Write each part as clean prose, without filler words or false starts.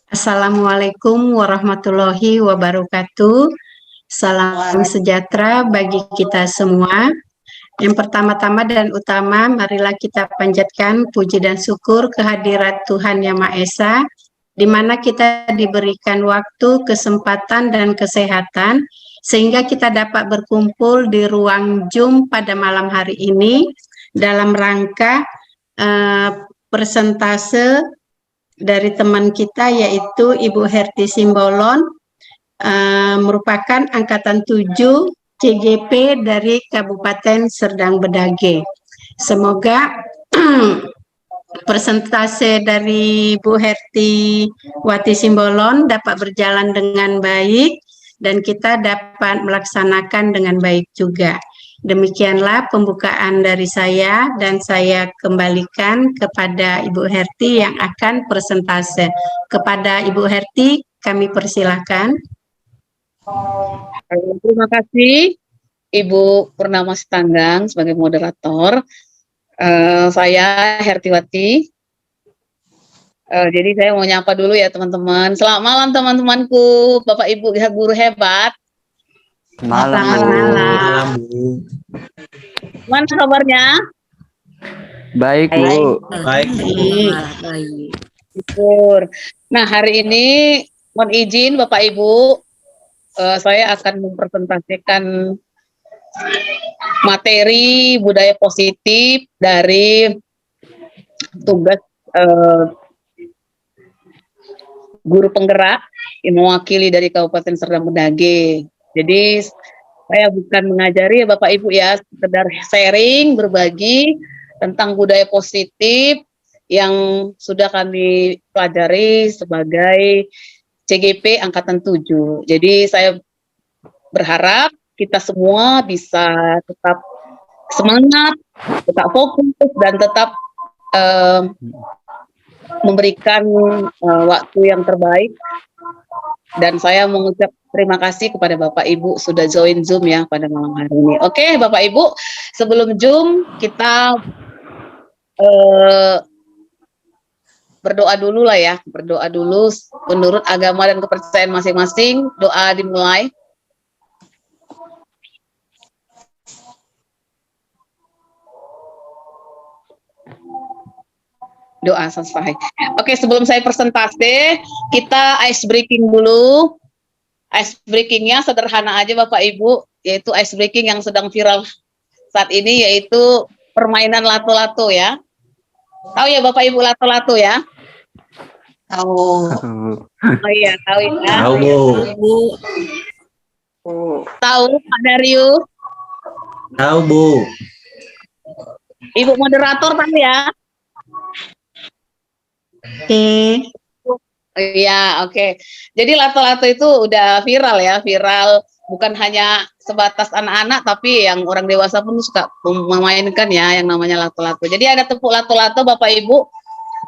Assalamualaikum warahmatullahi wabarakatuh. Salam sejahtera bagi kita semua. Yang pertama-tama dan utama, marilah kita panjatkan puji dan syukur kehadirat Tuhan Yang Maha Esa, di mana kita diberikan waktu, kesempatan, dan kesehatan, sehingga kita dapat berkumpul di ruang Zoom pada malam hari ini dalam rangka persentase dari teman kita, yaitu Ibu Herti Simbolon, merupakan angkatan 7 CGP dari Kabupaten Serdang Bedage. Semoga persentase dari Bu Herti Wati Simbolon dapat berjalan dengan baik dan kita dapat melaksanakan dengan baik juga. Demikianlah pembukaan dari saya, dan saya kembalikan kepada Ibu Herti yang akan presentase. Kepada Ibu Herti, kami persilahkan. Terima kasih Ibu Purnama Sitanggang sebagai moderator. Saya Hertiwati. Jadi saya mau nyapa dulu ya teman-teman. Selamat malam teman-temanku, Bapak Ibu guru hebat. Selamat malam. Gimana kabarnya? Baik, Bu. Baik. Syukur. Nah, hari ini mohon izin Bapak Ibu, saya akan mempresentasikan materi budaya positif dari tugas guru penggerak yang mewakili dari Kabupaten Serdang Bedage. Jadi saya bukan mengajari ya Bapak Ibu ya, sekedar sharing, berbagi tentang budaya positif yang sudah kami pelajari sebagai CGP Angkatan 7. Jadi saya berharap kita semua bisa tetap semangat, tetap fokus, dan tetap memberikan waktu yang terbaik. Dan saya mengucap terima kasih kepada Bapak Ibu sudah join Zoom ya pada malam hari ini. Oke, Bapak Ibu, sebelum Zoom kita berdoa dulu lah ya, berdoa dulu menurut agama dan kepercayaan masing-masing. Doa dimulai. Doa selesai. Oke, sebelum saya presentasi, kita ice breaking dulu. Ice breakingnya sederhana aja Bapak Ibu, yaitu ice breaking yang sedang viral saat ini, yaitu permainan lato-lato ya. Tahu ya Bapak Ibu lato-lato ya? Tahu. Oh iya, tahu ya. Tahu, Bu. Tahu Pak Darius? Tahu, Bu. Ibu moderator tahu ya? Oke. Iya, oke. Jadi lato-lato itu udah viral ya, viral bukan hanya sebatas anak-anak, tapi yang orang dewasa pun suka memainkan ya yang namanya lato-lato. Jadi ada tepuk lato-lato Bapak Ibu.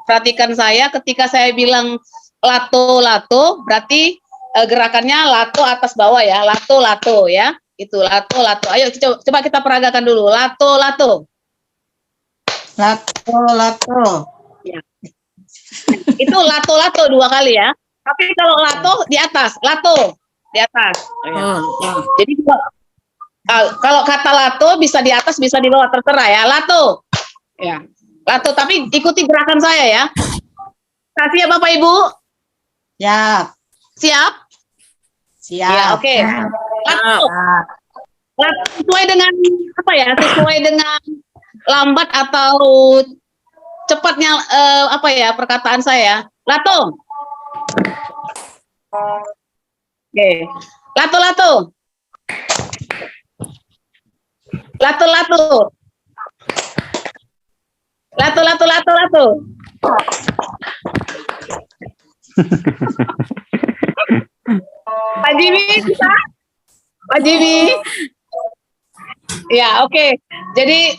Perhatikan saya ketika saya bilang lato-lato, berarti gerakannya lato atas bawah ya, lato-lato ya. Itu lato-lato. Ayo coba kita peragakan dulu. Lato-lato. Lato-lato. Ya. Itu lato-lato 2 kali ya. Tapi kalau lato di atas, lato di atas. Jadi kalau kata lato bisa di atas, bisa di bawah, terserah ya. Lato. Ya. Lato, tapi ikuti gerakan saya ya. Kasih ya Bapak Ibu. Siap. Siap? Siap. Ya, oke. Lato. Lato sesuai dengan apa ya? Sesuai dengan lambat atau cepatnya apa ya perkataan saya. Lato. Oke. Lato-lato. Lato-lato. Lato-lato-lato-lato. Pak Jimmy bisa? Pak Jimmy? Ya, oke. Jadi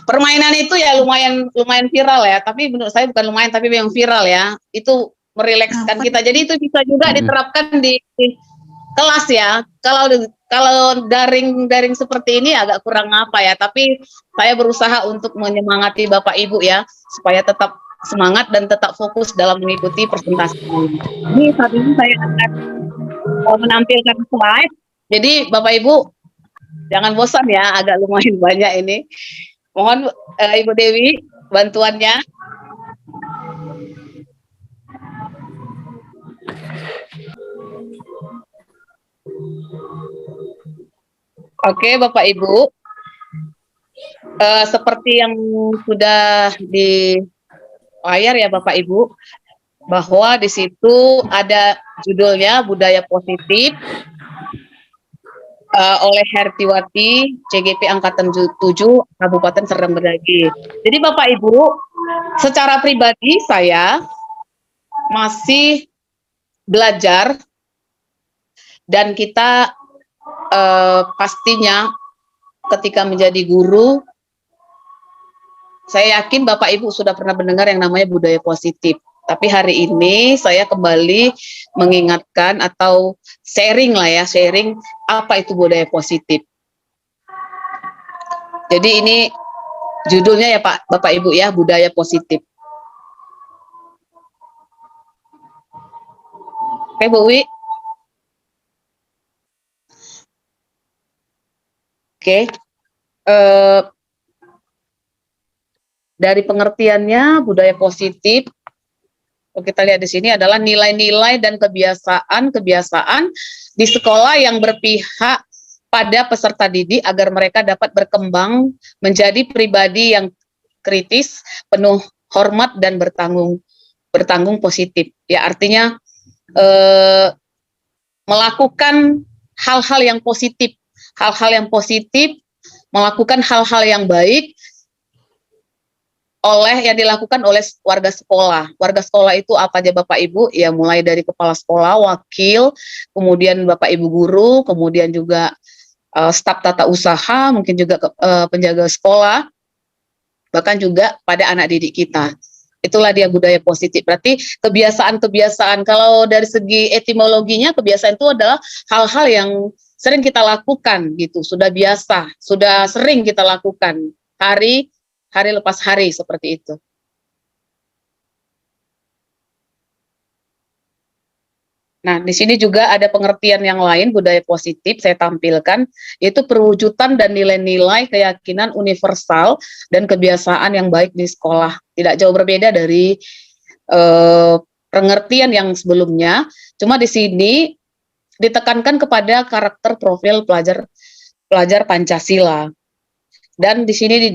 permainan itu ya lumayan viral ya, tapi menurut saya bukan lumayan tapi yang viral ya. Itu merilekskan kita. Jadi itu bisa juga diterapkan di kelas ya. Kalau daring seperti ini agak kurang apa ya, tapi saya berusaha untuk menyemangati Bapak Ibu ya supaya tetap semangat dan tetap fokus dalam mengikuti presentasi ini. Jadi saat ini saya akan menampilkan slide. Jadi Bapak Ibu jangan bosan ya, agak lumayan banyak ini. Mohon Ibu Dewi bantuannya. Oke, Bapak Ibu, seperti yang sudah di layar ya Bapak Ibu, bahwa di situ ada judulnya Budaya Positif oleh Hertiwati, CGP Angkatan 7, Kabupaten Serdang Bedagai. Jadi Bapak Ibu, secara pribadi saya masih belajar dan kita pastinya ketika menjadi guru, saya yakin Bapak Ibu sudah pernah mendengar yang namanya budaya positif. Tapi hari ini saya kembali mengingatkan atau sharing apa itu budaya positif. Jadi ini judulnya ya Bapak Ibu ya, budaya positif. Oke Bu Wi. Oke, dari pengertiannya budaya positif, kalau kita lihat di sini adalah nilai-nilai dan kebiasaan di sekolah yang berpihak pada peserta didik agar mereka dapat berkembang menjadi pribadi yang kritis, penuh hormat dan bertanggung positif. Ya artinya melakukan hal-hal yang positif. Melakukan hal-hal yang baik yang dilakukan oleh warga sekolah. Warga sekolah itu apa aja Bapak Ibu? Ya mulai dari kepala sekolah, wakil, kemudian Bapak Ibu guru, kemudian juga staf tata usaha, mungkin juga penjaga sekolah, bahkan juga pada anak didik kita. Itulah dia budaya positif. Berarti kebiasaan-kebiasaan, kalau dari segi etimologinya, kebiasaan itu adalah hal-hal yang sering kita lakukan gitu, sudah biasa, sudah sering kita lakukan hari lepas hari seperti itu. Nah, di sini juga ada pengertian yang lain budaya positif saya tampilkan, yaitu perwujudan dan nilai-nilai keyakinan universal dan kebiasaan yang baik di sekolah. Tidak jauh berbeda dari pengertian yang sebelumnya, cuma di sini ditekankan kepada karakter profil pelajar Pancasila. Dan di sini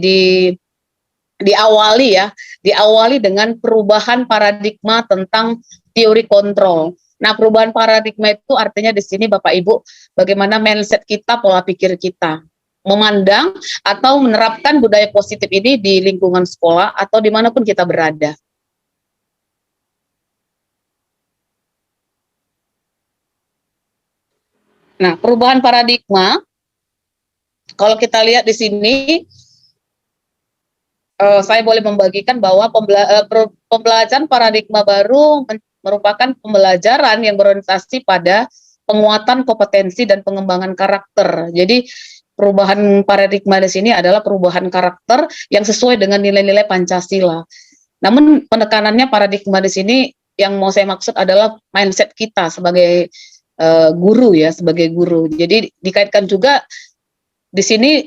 diawali dengan perubahan paradigma tentang teori kontrol. Nah, perubahan paradigma itu artinya di sini Bapak Ibu, bagaimana mindset kita, pola pikir kita, memandang atau menerapkan budaya positif ini di lingkungan sekolah atau dimanapun kita berada. Nah, perubahan paradigma, kalau kita lihat di sini, saya boleh membagikan bahwa pembelajaran paradigma baru merupakan pembelajaran yang berorientasi pada penguatan kompetensi dan pengembangan karakter. Jadi perubahan paradigma di sini adalah perubahan karakter yang sesuai dengan nilai-nilai Pancasila. Namun penekanannya paradigma di sini yang mau saya maksud adalah mindset kita sebagai guru ya, sebagai guru. Jadi dikaitkan juga di sini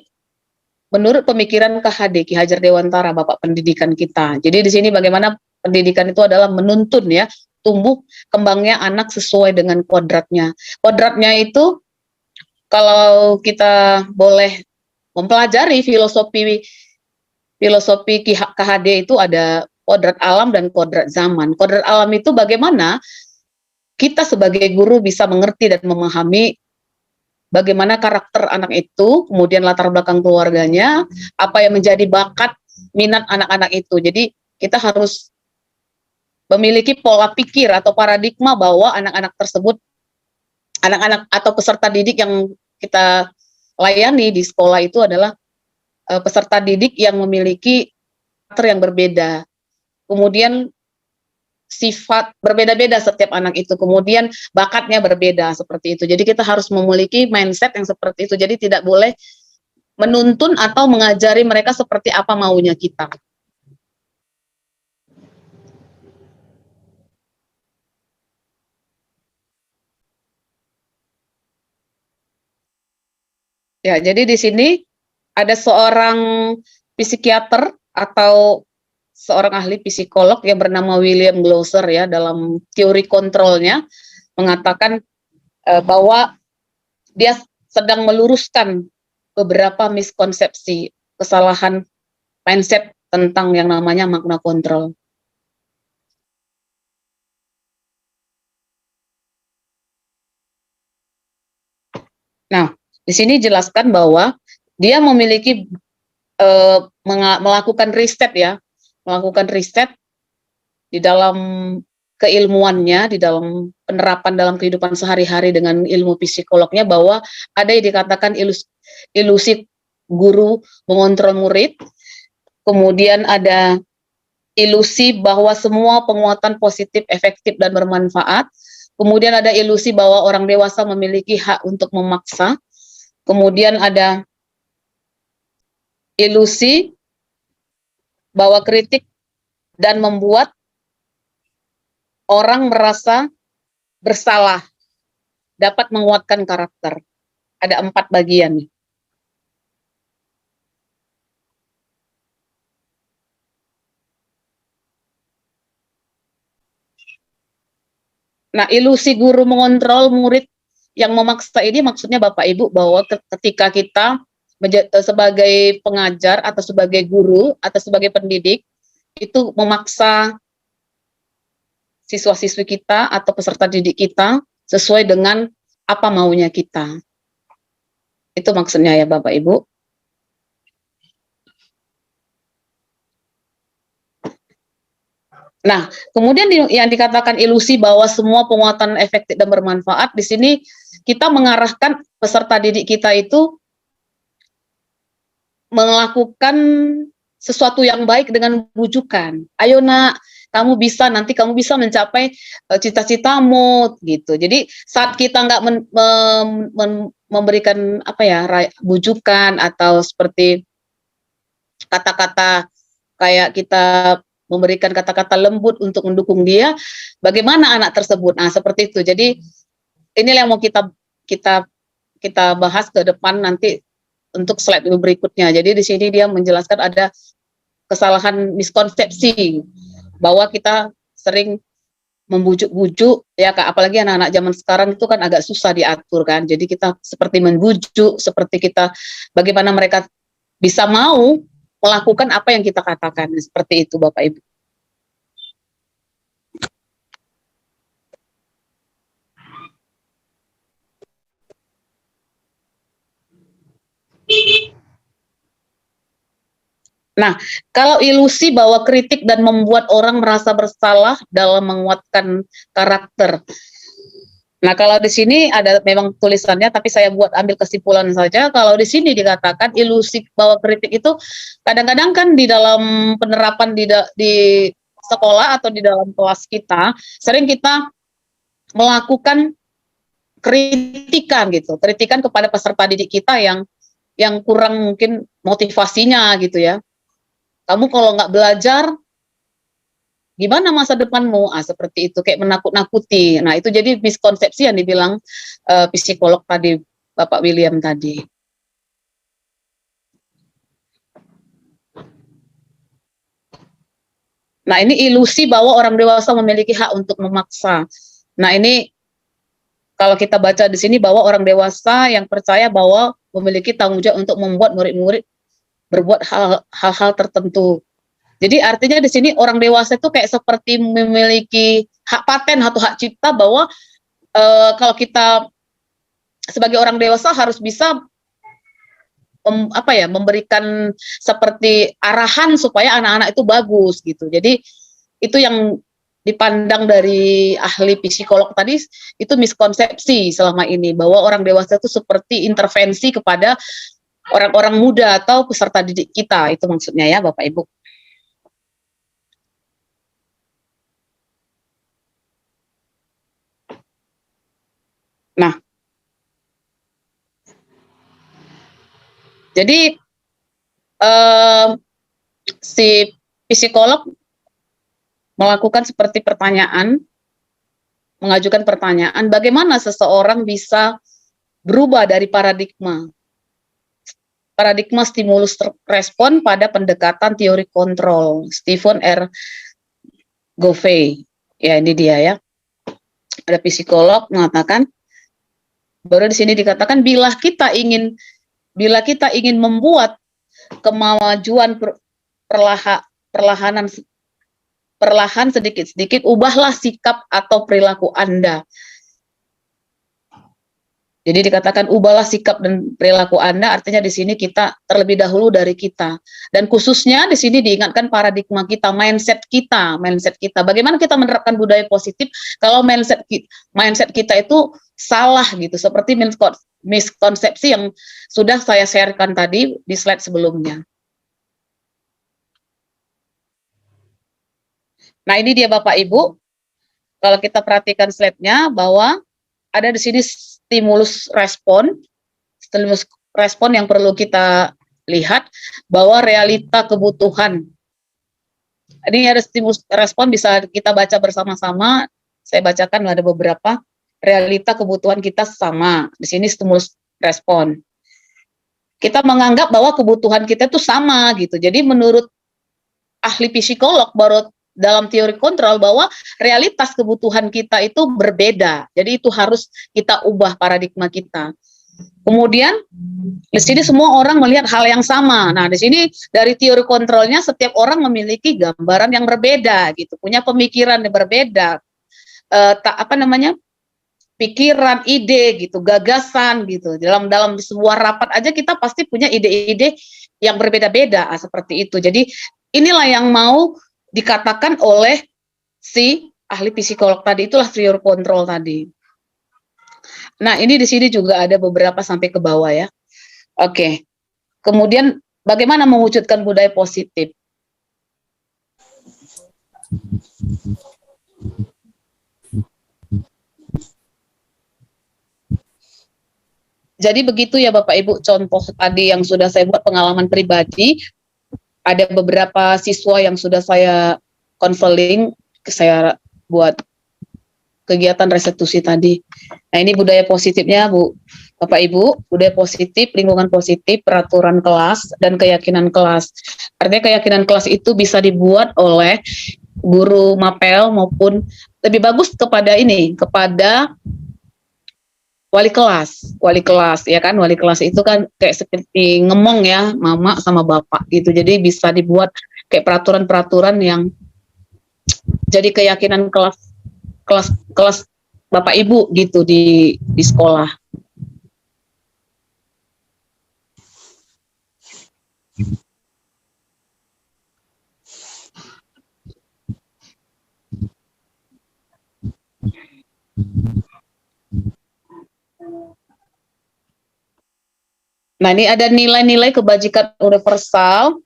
menurut pemikiran KHD, Ki Hajar Dewantara, Bapak Pendidikan kita. Jadi di sini bagaimana pendidikan itu adalah menuntun ya, tumbuh kembangnya anak sesuai dengan kodratnya. Kodratnya itu kalau kita boleh mempelajari filosofi KHD itu ada kodrat alam dan kodrat zaman. Kodrat alam itu bagaimana kita sebagai guru bisa mengerti dan memahami bagaimana karakter anak itu, kemudian latar belakang keluarganya, apa yang menjadi bakat minat anak-anak itu. Jadi kita harus memiliki pola pikir atau paradigma bahwa anak-anak tersebut, anak-anak atau peserta didik yang kita layani di sekolah itu adalah peserta didik yang memiliki karakter yang berbeda. Kemudian sifat berbeda-beda setiap anak itu, kemudian bakatnya berbeda seperti itu. Jadi kita harus memiliki mindset yang seperti itu. Jadi tidak boleh menuntun atau mengajari mereka seperti apa maunya kita. Ya, jadi di sini ada seorang psikiater atau seorang ahli psikolog yang bernama William Glasser ya, dalam teori kontrolnya mengatakan bahwa dia sedang meluruskan beberapa miskonsepsi, kesalahan mindset tentang yang namanya makna kontrol. Nah, di sini jelaskan bahwa dia memiliki melakukan riset ya, melakukan riset di dalam keilmuannya, di dalam penerapan dalam kehidupan sehari-hari dengan ilmu psikolognya, bahwa ada yang dikatakan ilusi guru mengontrol murid, kemudian ada ilusi bahwa semua penguatan positif, efektif, dan bermanfaat, kemudian ada ilusi bahwa orang dewasa memiliki hak untuk memaksa, kemudian ada ilusi bahwa kritik dan membuat orang merasa bersalah, dapat menguatkan karakter. Ada 4 bagian. Nah, ilusi guru mengontrol murid yang memaksa ini maksudnya Bapak Ibu bahwa ketika kita sebagai pengajar atau sebagai guru atau sebagai pendidik itu memaksa siswa-siswi kita atau peserta didik kita sesuai dengan apa maunya kita. Itu maksudnya ya Bapak Ibu. Nah, kemudian yang dikatakan ilusi bahwa semua penguatan efektif dan bermanfaat, di sini kita mengarahkan peserta didik kita itu melakukan sesuatu yang baik dengan bujukan. Ayo nak, kamu bisa, nanti kamu bisa mencapai cita-citamu gitu. Jadi saat kita nggak memberikan apa ya bujukan atau seperti kata-kata kayak kita memberikan kata-kata lembut untuk mendukung dia, bagaimana anak tersebut? Nah, seperti itu. Jadi inilah yang mau kita bahas ke depan nanti untuk slide berikutnya. Jadi di sini dia menjelaskan ada kesalahan miskonsepsi bahwa kita sering membujuk-bujuk ya Kak, apalagi anak-anak zaman sekarang itu kan agak susah diatur kan. Jadi kita seperti membujuk, seperti kita bagaimana mereka bisa mau melakukan apa yang kita katakan, seperti itu Bapak Ibu. Nah, kalau ilusi bahwa kritik dan membuat orang merasa bersalah dalam menguatkan karakter. Nah, kalau di sini ada memang tulisannya, tapi saya buat ambil kesimpulan saja. Kalau di sini dikatakan ilusi bahwa kritik itu kadang-kadang kan di dalam penerapan di sekolah atau di dalam kelas kita, sering kita melakukan kritikan gitu, kritikan kepada peserta didik kita yang kurang mungkin motivasinya gitu ya. Kamu kalau nggak belajar, gimana masa depanmu? Seperti itu, kayak menakut-nakuti. Nah, itu jadi miskonsepsi yang dibilang psikolog tadi, Bapak William tadi. Nah, ini ilusi bahwa orang dewasa memiliki hak untuk memaksa. Nah, ini kalau kita baca di sini bahwa orang dewasa yang percaya bahwa memiliki tanggung jawab untuk membuat murid-murid berbuat hal-hal tertentu. Jadi artinya di sini orang dewasa itu kayak seperti memiliki hak paten atau hak cipta bahwa kalau kita sebagai orang dewasa harus bisa memberikan seperti arahan supaya anak-anak itu bagus gitu. Jadi itu yang dipandang dari ahli psikolog tadi itu miskonsepsi selama ini bahwa orang dewasa itu seperti intervensi kepada orang-orang muda atau peserta didik kita, itu maksudnya ya Bapak Ibu. Nah, jadi si psikolog melakukan seperti pertanyaan, mengajukan pertanyaan, bagaimana seseorang bisa berubah dari paradigma stimulus respon pada pendekatan teori kontrol, Stephen R. Covey. Ya, ini dia ya. Ada psikolog mengatakan, baru di sini dikatakan bila kita ingin membuat kemajuan perlahan sedikit-sedikit, ubahlah sikap atau perilaku Anda. Jadi dikatakan ubahlah sikap dan perilaku Anda, artinya di sini kita terlebih dahulu dari kita. Dan khususnya di sini diingatkan paradigma kita, mindset kita. Bagaimana kita menerapkan budaya positif kalau mindset kita itu salah gitu, seperti miskonsepsi yang sudah saya sharekan tadi di slide sebelumnya. Nah, ini dia Bapak Ibu. Kalau kita perhatikan slide-nya bahwa ada di sini stimulus respon yang perlu kita lihat bahwa realita kebutuhan. Ini ada stimulus respon, bisa kita baca bersama-sama. Saya bacakan ada beberapa. Realita kebutuhan kita sama. Di sini stimulus respon. Kita menganggap bahwa kebutuhan kita itu sama gitu. Jadi menurut ahli psikolog baru dalam teori kontrol bahwa realitas kebutuhan kita itu berbeda. Jadi itu harus kita ubah paradigma kita. Kemudian di sini semua orang melihat hal yang sama. Nah, di sini dari teori kontrolnya setiap orang memiliki gambaran yang berbeda gitu, punya pemikiran yang berbeda. Pikiran, ide gitu, gagasan gitu. Dalam sebuah rapat aja kita pasti punya ide-ide yang berbeda-beda seperti itu. Jadi inilah yang mau dikatakan oleh si ahli psikolog tadi, itulah teori kontrol tadi. Nah, ini di sini juga ada beberapa sampai ke bawah ya. Oke. Kemudian bagaimana mewujudkan budaya positif? Jadi begitu ya Bapak Ibu, contoh tadi yang sudah saya buat pengalaman pribadi. Ada beberapa siswa yang sudah saya konseling, saya buat kegiatan restitusi tadi. Nah, ini budaya positifnya Bu, Bapak Ibu, budaya positif, lingkungan positif, peraturan kelas, dan keyakinan kelas. Artinya keyakinan kelas itu bisa dibuat oleh guru mapel maupun lebih bagus kepada wali kelas ya kan. Wali kelas itu kan kayak seperti ngemong ya, mama sama bapak gitu. Jadi bisa dibuat kayak peraturan-peraturan yang jadi keyakinan kelas bapak ibu gitu di sekolah. Nah, ini ada nilai-nilai kebajikan universal.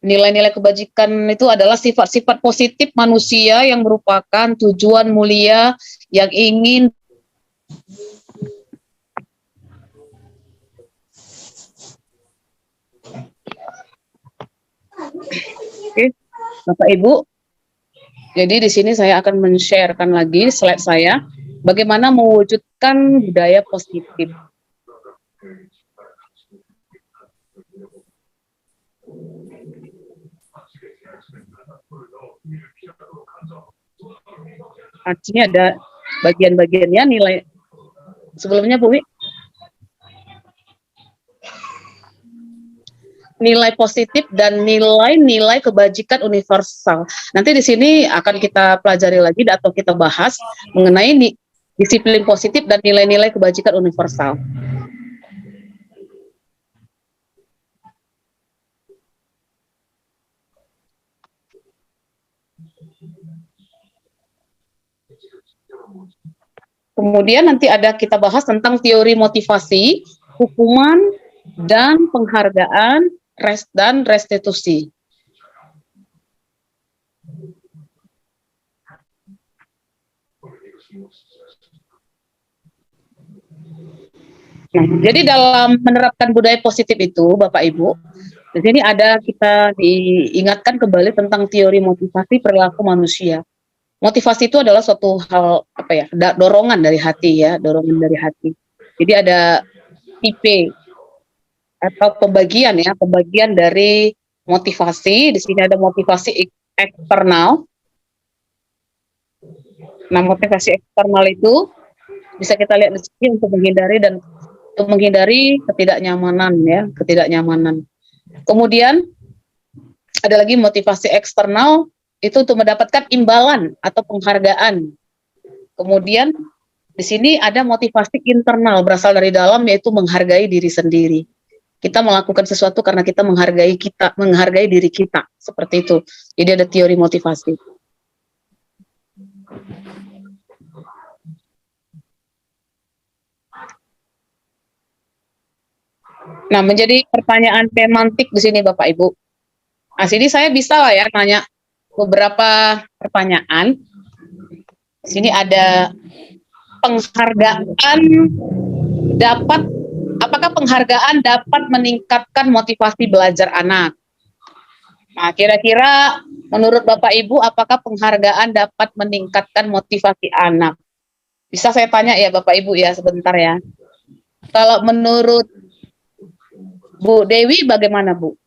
Nilai-nilai kebajikan itu adalah sifat-sifat positif manusia yang merupakan tujuan mulia yang ingin Oke, Bapak Ibu. Jadi di sini saya akan men-sharekan lagi slide saya bagaimana mewujudkan budaya positif. Artinya ada bagian-bagiannya nilai sebelumnya Bu Wi. Nilai positif dan nilai-nilai kebajikan universal. Nanti di sini akan kita pelajari lagi atau kita bahas mengenai disiplin positif dan nilai-nilai kebajikan universal. Kemudian nanti ada kita bahas tentang teori motivasi, hukuman, dan penghargaan, dan restitusi. Nah, jadi dalam menerapkan budaya positif itu, Bapak Ibu, di sini ada kita diingatkan kembali tentang teori motivasi perilaku manusia. Motivasi itu adalah suatu hal apa ya, dorongan dari hati ya, dorongan dari hati. Jadi ada tipe atau pembagian ya, pembagian dari motivasi. Di sini ada motivasi eksternal. Nah, motivasi eksternal itu bisa kita lihat di sini untuk menghindari ketidaknyamanan ya, ketidaknyamanan. Kemudian ada lagi motivasi eksternal itu untuk mendapatkan imbalan atau penghargaan. Kemudian di sini ada motivasi internal berasal dari dalam, yaitu menghargai diri sendiri. Kita melakukan sesuatu karena kita menghargai diri kita, seperti itu. Jadi ada teori motivasi. Nah, menjadi pertanyaan semantik di sini Bapak Ibu. Nah, sini saya bisa lah ya nanya beberapa pertanyaan. Di sini ada apakah penghargaan dapat meningkatkan motivasi belajar anak? Nah, kira-kira menurut Bapak Ibu, apakah penghargaan dapat meningkatkan motivasi anak? Bisa saya tanya ya Bapak Ibu ya, sebentar ya. Kalau menurut Bu Dewi bagaimana Bu?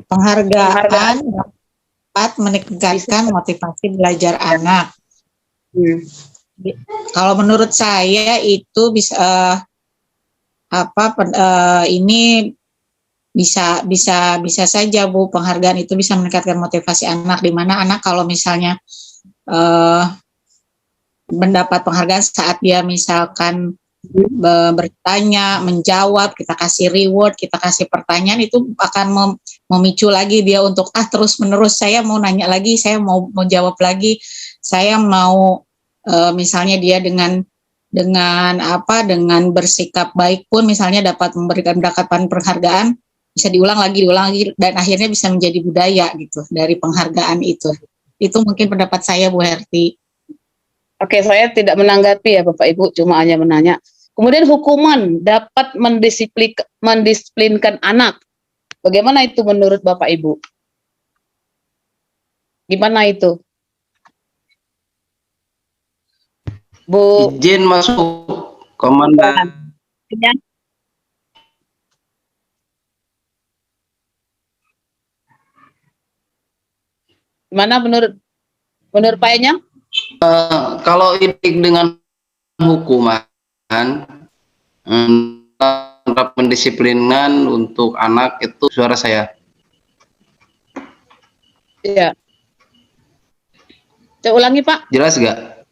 Penghargaan dapat meningkatkan motivasi belajar anak. Kalau menurut saya itu bisa ini bisa saja Bu, penghargaan itu bisa meningkatkan motivasi anak, di mana anak kalau misalnya mendapat penghargaan saat dia misalkan bertanya, menjawab, kita kasih reward, kita kasih pertanyaan, itu akan memicu lagi dia untuk terus menerus, saya mau nanya lagi, saya mau jawab lagi, saya mau misalnya dia dengan bersikap baik pun misalnya dapat mendapatkan penghargaan, bisa diulang lagi dan akhirnya bisa menjadi budaya gitu dari penghargaan itu. Itu mungkin pendapat saya Bu Herti. Oke, saya tidak menanggapi ya Bapak Ibu, cuma hanya menanya. Kemudian hukuman dapat mendisiplinkan anak. Bagaimana itu menurut Bapak Ibu? Gimana itu? Bu. Izin masuk, Komandan. Ya. Gimana menurut Pak Enyang? Kalau ini dengan hukuman, pendisiplinan untuk anak itu suara saya. Iya. Coba ulangi Pak. Jelas nggak?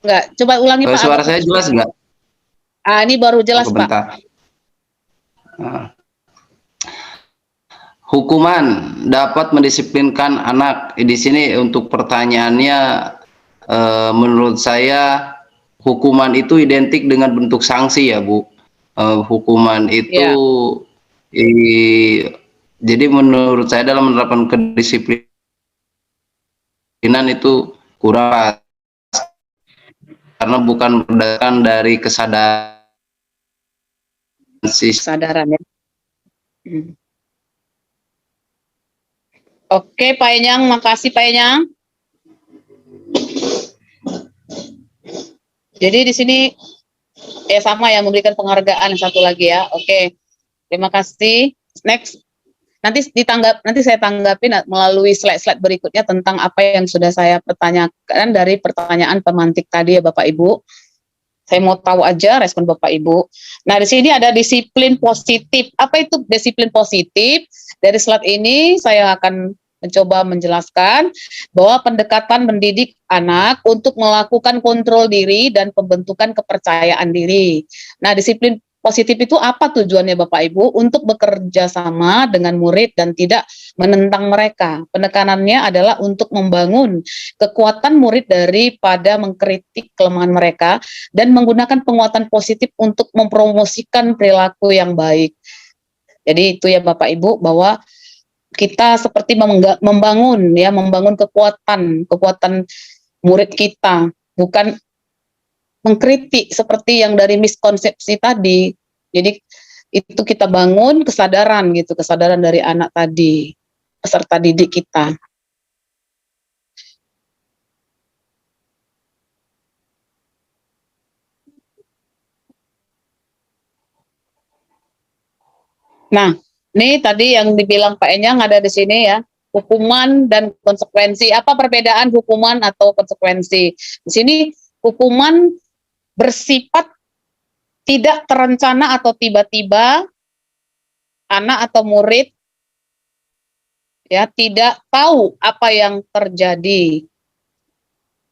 Nggak. Coba ulangi Pak. Suara saya jelas nggak? Ini baru jelas Pak. Hukuman dapat mendisiplinkan anak. Di sini untuk pertanyaannya, menurut saya hukuman itu identik dengan bentuk sanksi ya Bu. Hukuman itu jadi menurut saya dalam menerapkan kedisiplinan itu kurang, karena bukan berdasarkan dari kesadaran ya. Oke Pak Enyang, makasih Pak Enyang. Jadi di sini sama ya, memberikan penghargaan satu lagi ya. Oke, terima kasih. Next, nanti saya tanggapin melalui slide-slide berikutnya tentang apa yang sudah saya pertanyakan dari pertanyaan pemantik tadi ya Bapak Ibu. Saya mau tahu aja respon Bapak Ibu. Nah, di sini ada disiplin positif. Apa itu disiplin positif? Dari slide ini saya akan mencoba menjelaskan bahwa pendekatan mendidik anak untuk melakukan kontrol diri dan pembentukan kepercayaan diri. Nah, disiplin positif itu apa tujuannya Bapak Ibu? Untuk bekerja sama dengan murid dan tidak menentang mereka. Penekanannya adalah untuk membangun kekuatan murid daripada mengkritik kelemahan mereka dan menggunakan penguatan positif untuk mempromosikan perilaku yang baik. Jadi itu ya Bapak Ibu, bahwa kita seperti membangun kekuatan murid kita, bukan mengkritik seperti yang dari miskonsepsi tadi. Jadi itu kita bangun kesadaran gitu, kesadaran dari anak tadi, peserta didik kita. Nah, ini tadi yang dibilang Pak Enyang ada di sini ya, hukuman dan konsekuensi. Apa perbedaan hukuman atau konsekuensi? Di sini hukuman bersifat tidak terencana atau tiba-tiba anak atau murid ya tidak tahu apa yang terjadi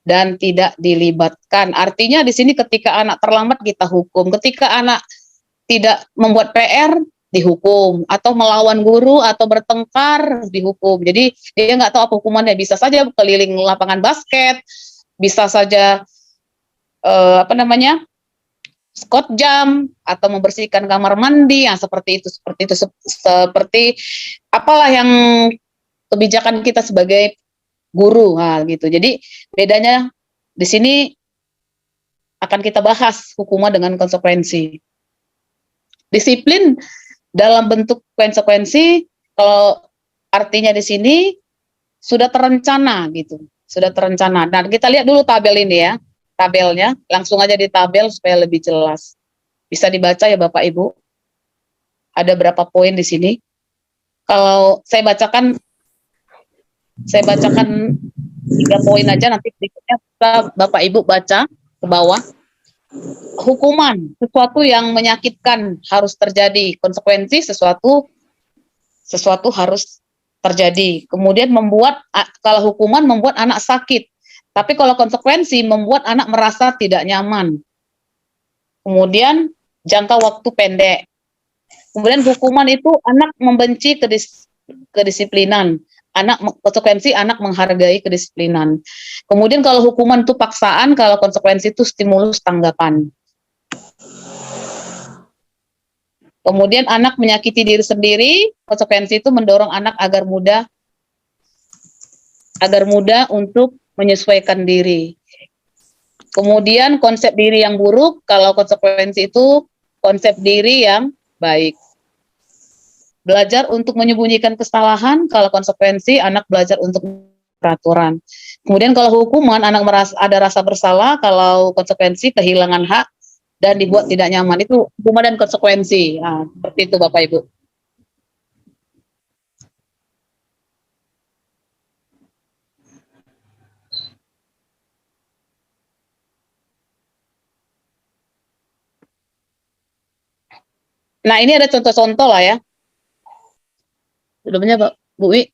dan tidak dilibatkan. Artinya di sini ketika anak terlambat kita hukum, ketika anak tidak membuat PR dihukum, atau melawan guru atau bertengkar dihukum. Jadi dia nggak tahu apa hukumannya, bisa saja keliling lapangan basket, bisa saja skot jam atau membersihkan kamar mandi, yang seperti itu seperti apalah yang kebijakan kita sebagai guru, gitu. Jadi bedanya di sini akan kita bahas hukuman dengan konsekuensi. Disiplin dalam bentuk konsekuensi, kalau artinya di sini sudah terencana gitu, sudah terencana. Nah, kita lihat dulu tabel ini ya. Tabelnya, langsung aja di tabel supaya lebih jelas. Bisa dibaca ya Bapak Ibu. Ada berapa poin di sini? Kalau saya bacakan 3 poin aja, nanti berikutnya Bapak Ibu baca ke bawah. Hukuman, sesuatu yang menyakitkan harus terjadi. Konsekuensi, sesuatu harus terjadi. Kemudian kalau hukuman membuat anak sakit. Tapi kalau konsekuensi membuat anak merasa tidak nyaman. Kemudian jangka waktu pendek. Kemudian hukuman itu anak membenci kedisiplinan. Konsekuensi anak menghargai kedisiplinan. Kemudian kalau hukuman itu paksaan, kalau konsekuensi itu stimulus tanggapan. Kemudian anak menyakiti diri sendiri, konsekuensi itu mendorong anak agar mudah untuk menyesuaikan diri. Kemudian konsep diri yang buruk, kalau konsekuensi itu konsep diri yang baik. Belajar untuk menyembunyikan kesalahan, kalau konsekuensi anak belajar untuk peraturan. Kemudian kalau hukuman, anak ada rasa bersalah, kalau konsekuensi kehilangan hak dan dibuat tidak nyaman. Itu hukuman dan konsekuensi. Nah, seperti itu Bapak Ibu. Nah, ini ada contoh-contoh lah ya. Sebelumnya Bu Wi.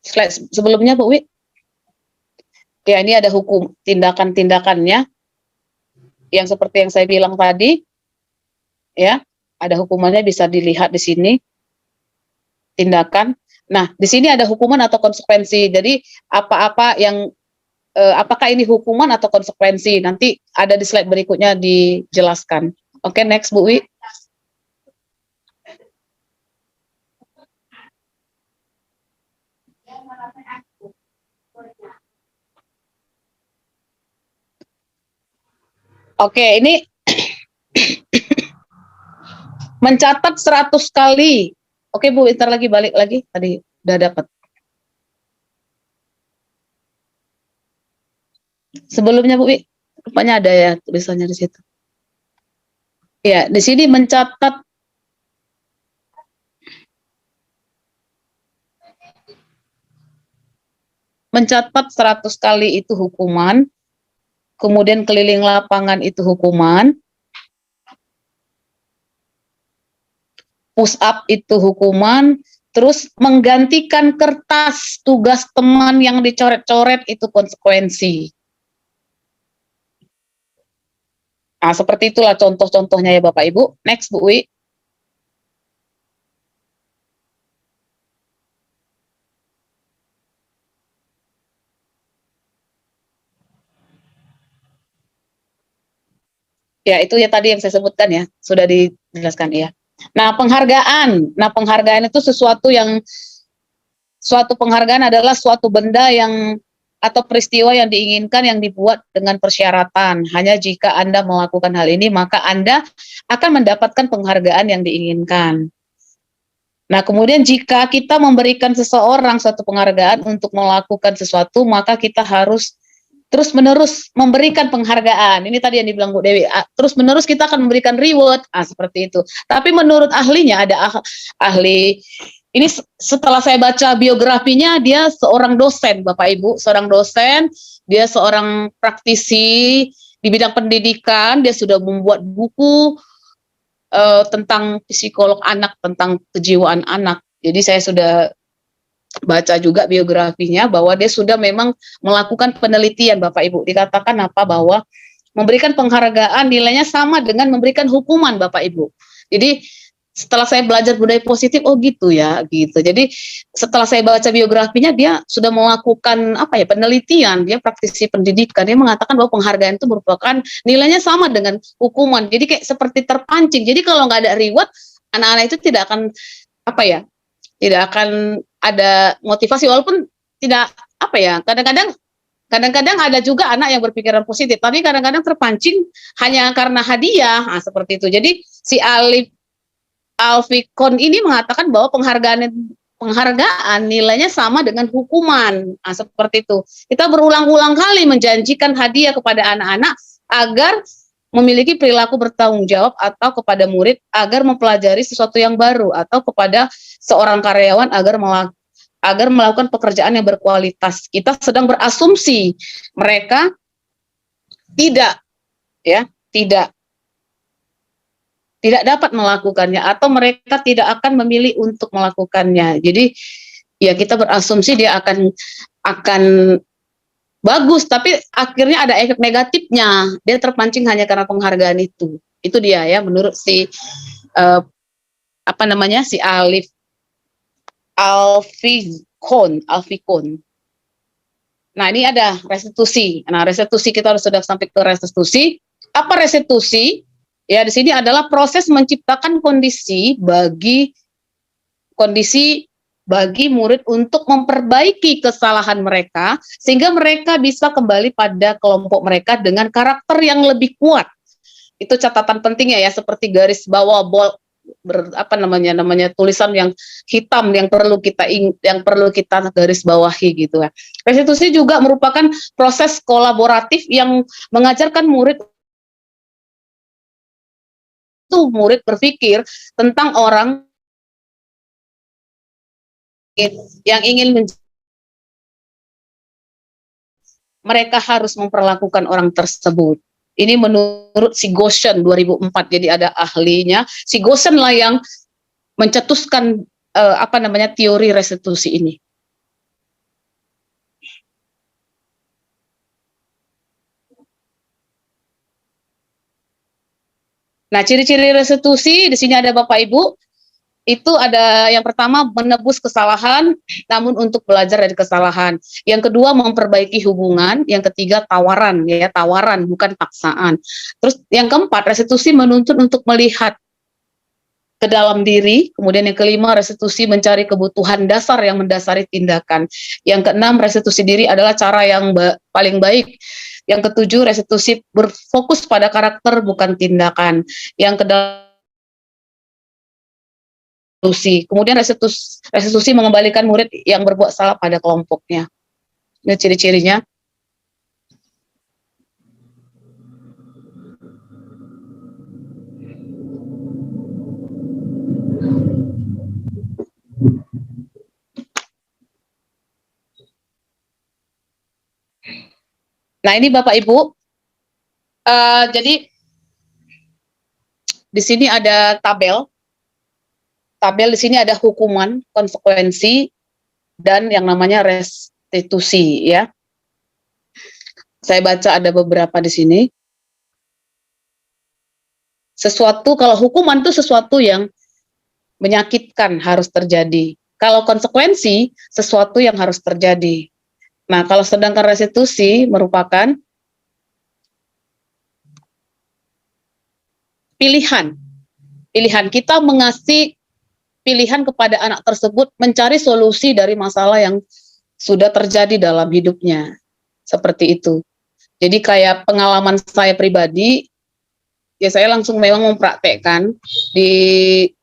Slide sebelumnya Bu Wi. Ya, ini ada tindakan-tindakannya. Yang seperti yang saya bilang tadi. Ya, ada hukumannya, bisa dilihat di sini. Tindakan. Nah, di sini ada hukuman atau konsekuensi. Jadi, apa-apa yang apakah ini hukuman atau konsekuensi? Nanti ada di slide berikutnya dijelaskan. Oke, next Bu Wi. Oke, ini mencatat 100 kali. Oke Bu, ntar lagi balik lagi. Tadi udah dapat. Sebelumnya Bu Wi, rupanya ada ya tulisannya di situ. Ya, di sini mencatat mencatat 100 kali itu hukuman, kemudian keliling lapangan itu hukuman, push up itu hukuman, terus menggantikan kertas tugas teman yang dicoret-coret itu konsekuensi. Nah, seperti itulah contoh-contohnya ya Bapak Ibu. Next Bu Wi. Ya, itu ya tadi yang saya sebutkan ya, sudah dijelaskan ya. Nah, penghargaan itu suatu penghargaan adalah suatu benda yang atau peristiwa yang diinginkan yang dibuat dengan persyaratan. Hanya jika Anda melakukan hal ini, maka Anda akan mendapatkan penghargaan yang diinginkan. Nah, kemudian jika kita memberikan seseorang suatu penghargaan untuk melakukan sesuatu, maka kita harus terus-menerus memberikan penghargaan. Ini tadi yang dibilang Bu Dewi, terus-menerus kita akan memberikan reward, seperti itu. Tapi menurut ahlinya, ada ahli, ini setelah saya baca biografinya, dia seorang dosen, Bapak Ibu, seorang dosen, dia seorang praktisi di bidang pendidikan, dia sudah membuat buku tentang psikolog anak, tentang kejiwaan anak. Jadi saya sudah baca juga biografinya bahwa dia sudah memang melakukan penelitian, Bapak Ibu. Dikatakan apa, bahwa memberikan penghargaan nilainya sama dengan memberikan hukuman, Bapak Ibu. Jadi setelah saya belajar budaya positif, oh gitu ya, gitu. Jadi setelah saya baca biografinya, dia sudah melakukan penelitian, dia praktisi pendidikan, dia mengatakan bahwa penghargaan itu merupakan nilainya sama dengan hukuman. Jadi kayak seperti terpancing. Jadi kalau nggak ada reward, anak-anak itu tidak akan tidak akan ada motivasi, walaupun tidak kadang-kadang ada juga anak yang berpikiran positif, tapi kadang-kadang terpancing hanya karena hadiah, seperti itu. Jadi si Alfikon ini mengatakan bahwa penghargaan nilainya sama dengan hukuman, seperti itu. Kita berulang-ulang kali menjanjikan hadiah kepada anak-anak agar memiliki perilaku bertanggung jawab, atau kepada murid agar mempelajari sesuatu yang baru, atau kepada seorang karyawan agar melakukan pekerjaan yang berkualitas. Kita sedang berasumsi mereka tidak dapat melakukannya, atau mereka tidak akan memilih untuk melakukannya. Jadi ya kita berasumsi dia akan bagus, tapi akhirnya ada efek negatifnya. Dia terpancing hanya karena penghargaan itu. Itu dia ya, menurut si si Alfikon. Nah, ini ada restitusi. Nah, restitusi kita sudah sampai ke restitusi. Apa restitusi? Ya, di sini adalah proses menciptakan kondisi bagi murid untuk memperbaiki kesalahan mereka, sehingga mereka bisa kembali pada kelompok mereka dengan karakter yang lebih kuat. Itu catatan pentingnya ya, seperti garis bawah tulisan yang hitam yang perlu kita garis bawahi gitu ya. Restitusi juga merupakan proses kolaboratif yang mengajarkan murid berpikir tentang orang yang ingin mereka harus memperlakukan orang tersebut. Ini menurut si Goshen 2004. Jadi ada ahlinya. Si Goshen lah yang mencetuskan teori restitusi ini. Nah, ciri-ciri restitusi di sini ada Bapak Ibu. Itu ada yang pertama, menebus kesalahan namun untuk belajar dari kesalahan. Yang kedua, memperbaiki hubungan. Yang ketiga, tawaran bukan paksaan. Terus yang keempat, restitusi menuntut untuk melihat ke dalam diri. Kemudian yang kelima, restitusi mencari kebutuhan dasar yang mendasari tindakan. Yang keenam, restitusi diri adalah cara yang paling baik. Yang ketujuh, restitusi berfokus pada karakter bukan tindakan. Yang kedelapan, kemudian restitusi mengembalikan murid yang berbuat salah pada kelompoknya. Ini ciri-cirinya. Nah, ini Bapak Ibu. Jadi di sini ada tabel. Tabel di sini ada hukuman, konsekuensi, dan yang namanya restitusi ya. Saya baca ada beberapa di sini. Sesuatu, kalau hukuman itu sesuatu yang menyakitkan harus terjadi. Kalau konsekuensi, sesuatu yang harus terjadi. Nah, kalau sedangkan restitusi merupakan pilihan. Pilihan kita mengasih pilihan kepada anak tersebut mencari solusi dari masalah yang sudah terjadi dalam hidupnya. Seperti itu. Jadi kayak pengalaman saya pribadi, ya saya langsung memang mempraktekkan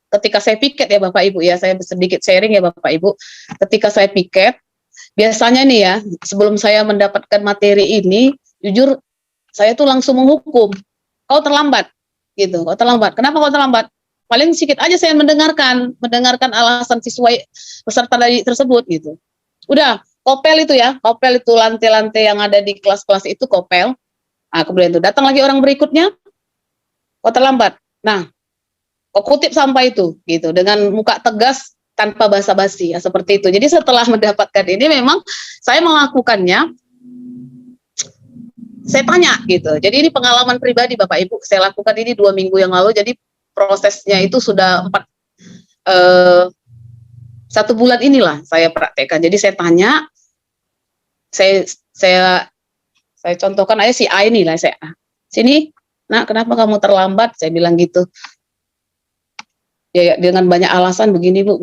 ketika saya piket ya Bapak Ibu ya, saya sedikit sharing ya Bapak Ibu. Ketika saya piket, biasanya nih ya, sebelum saya mendapatkan materi ini, jujur saya tuh langsung menghukum. Kau terlambat, gitu. Kau terlambat. Kenapa kau terlambat? Paling sedikit aja saya mendengarkan alasan siswa peserta dari tersebut gitu. Udah, kopel itu ya, kopel itu lantai-lantai yang ada di kelas-kelas itu kopel. Nah, kemudian itu datang lagi orang berikutnya, kau terlambat. Nah, kau kutip sampah itu, gitu, dengan muka tegas tanpa basa-basi, ya, seperti itu. Jadi setelah mendapatkan ini, memang saya melakukannya, saya tanya, gitu. Jadi ini pengalaman pribadi, Bapak Ibu, saya lakukan ini 2 minggu yang lalu, jadi prosesnya itu sudah 1 bulan inilah saya praktekkan. Jadi saya tanya, saya contohkan aja si A ini lah, sini, nak, kenapa kamu terlambat? Saya bilang gitu. Ya, dengan banyak alasan begini bu,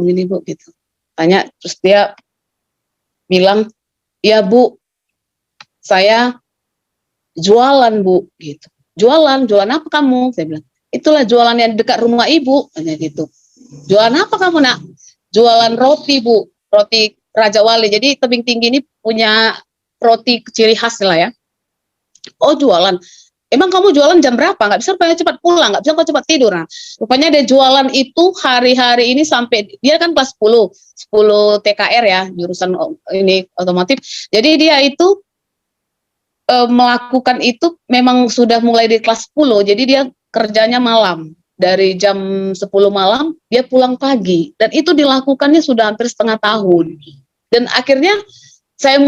gitu. Tanya, terus dia bilang, ya bu, saya jualan bu, gitu. Jualan apa kamu? Saya bilang, itulah jualan yang dekat rumah ibu, hanya gitu. Jualan apa kamu nak? Jualan roti bu, roti Raja Wali. Jadi tebing tinggi ini punya roti ciri khas lah ya. Oh jualan. Emang kamu jualan jam berapa? Nggak bisa rupanya cepat pulang, nggak bisa kok cepat tidur. Nah, rupanya dia jualan itu hari-hari ini sampai, dia kan kelas 10 TKR ya, jurusan ini otomotif. Jadi dia itu melakukan itu memang sudah mulai di kelas 10, jadi dia kerjanya malam. Dari jam 10 malam, dia pulang pagi. Dan itu dilakukannya sudah hampir setengah tahun. Dan akhirnya saya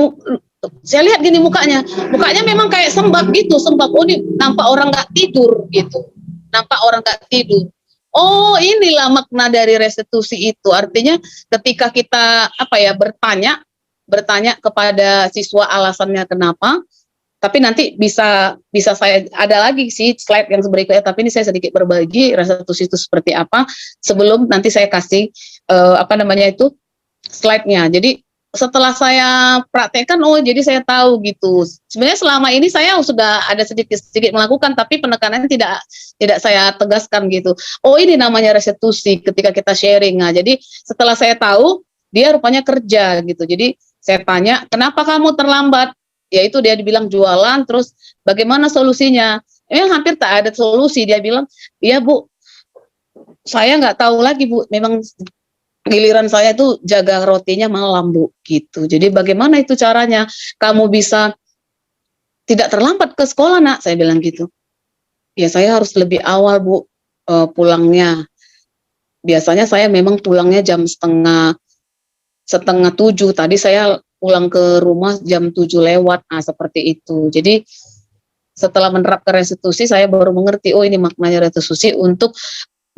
lihat gini mukanya memang kayak sembab gitu, oh ini nampak orang nggak tidur gitu, oh inilah makna dari restitusi itu. Artinya ketika kita bertanya kepada siswa alasannya kenapa, tapi nanti bisa saya ada lagi sih slide yang berikutnya, tapi ini saya sedikit berbagi restitusi itu seperti apa sebelum nanti saya kasih slide-nya. Jadi setelah saya praktekkan, oh jadi saya tahu gitu. Sebenarnya selama ini saya sudah ada sedikit melakukan, tapi penekanannya tidak saya tegaskan gitu. Oh ini namanya restitusi ketika kita sharing. Nah, jadi setelah saya tahu, dia rupanya kerja gitu. Jadi saya tanya, kenapa kamu terlambat? Yaitu dia dibilang jualan, terus bagaimana solusinya? Hampir tak ada solusi. Dia bilang, iya bu, saya nggak tahu lagi bu, memang giliran saya tuh jaga rotinya malam bu, gitu. Jadi bagaimana itu caranya? Kamu bisa tidak terlambat ke sekolah nak? Saya bilang gitu. Ya saya harus lebih awal bu pulangnya. Biasanya saya memang pulangnya jam setengah 7. Tadi saya pulang ke rumah jam 7 lewat, nah seperti itu. Jadi setelah menerapkan restitusi, saya baru mengerti, oh ini maknanya restitusi untuk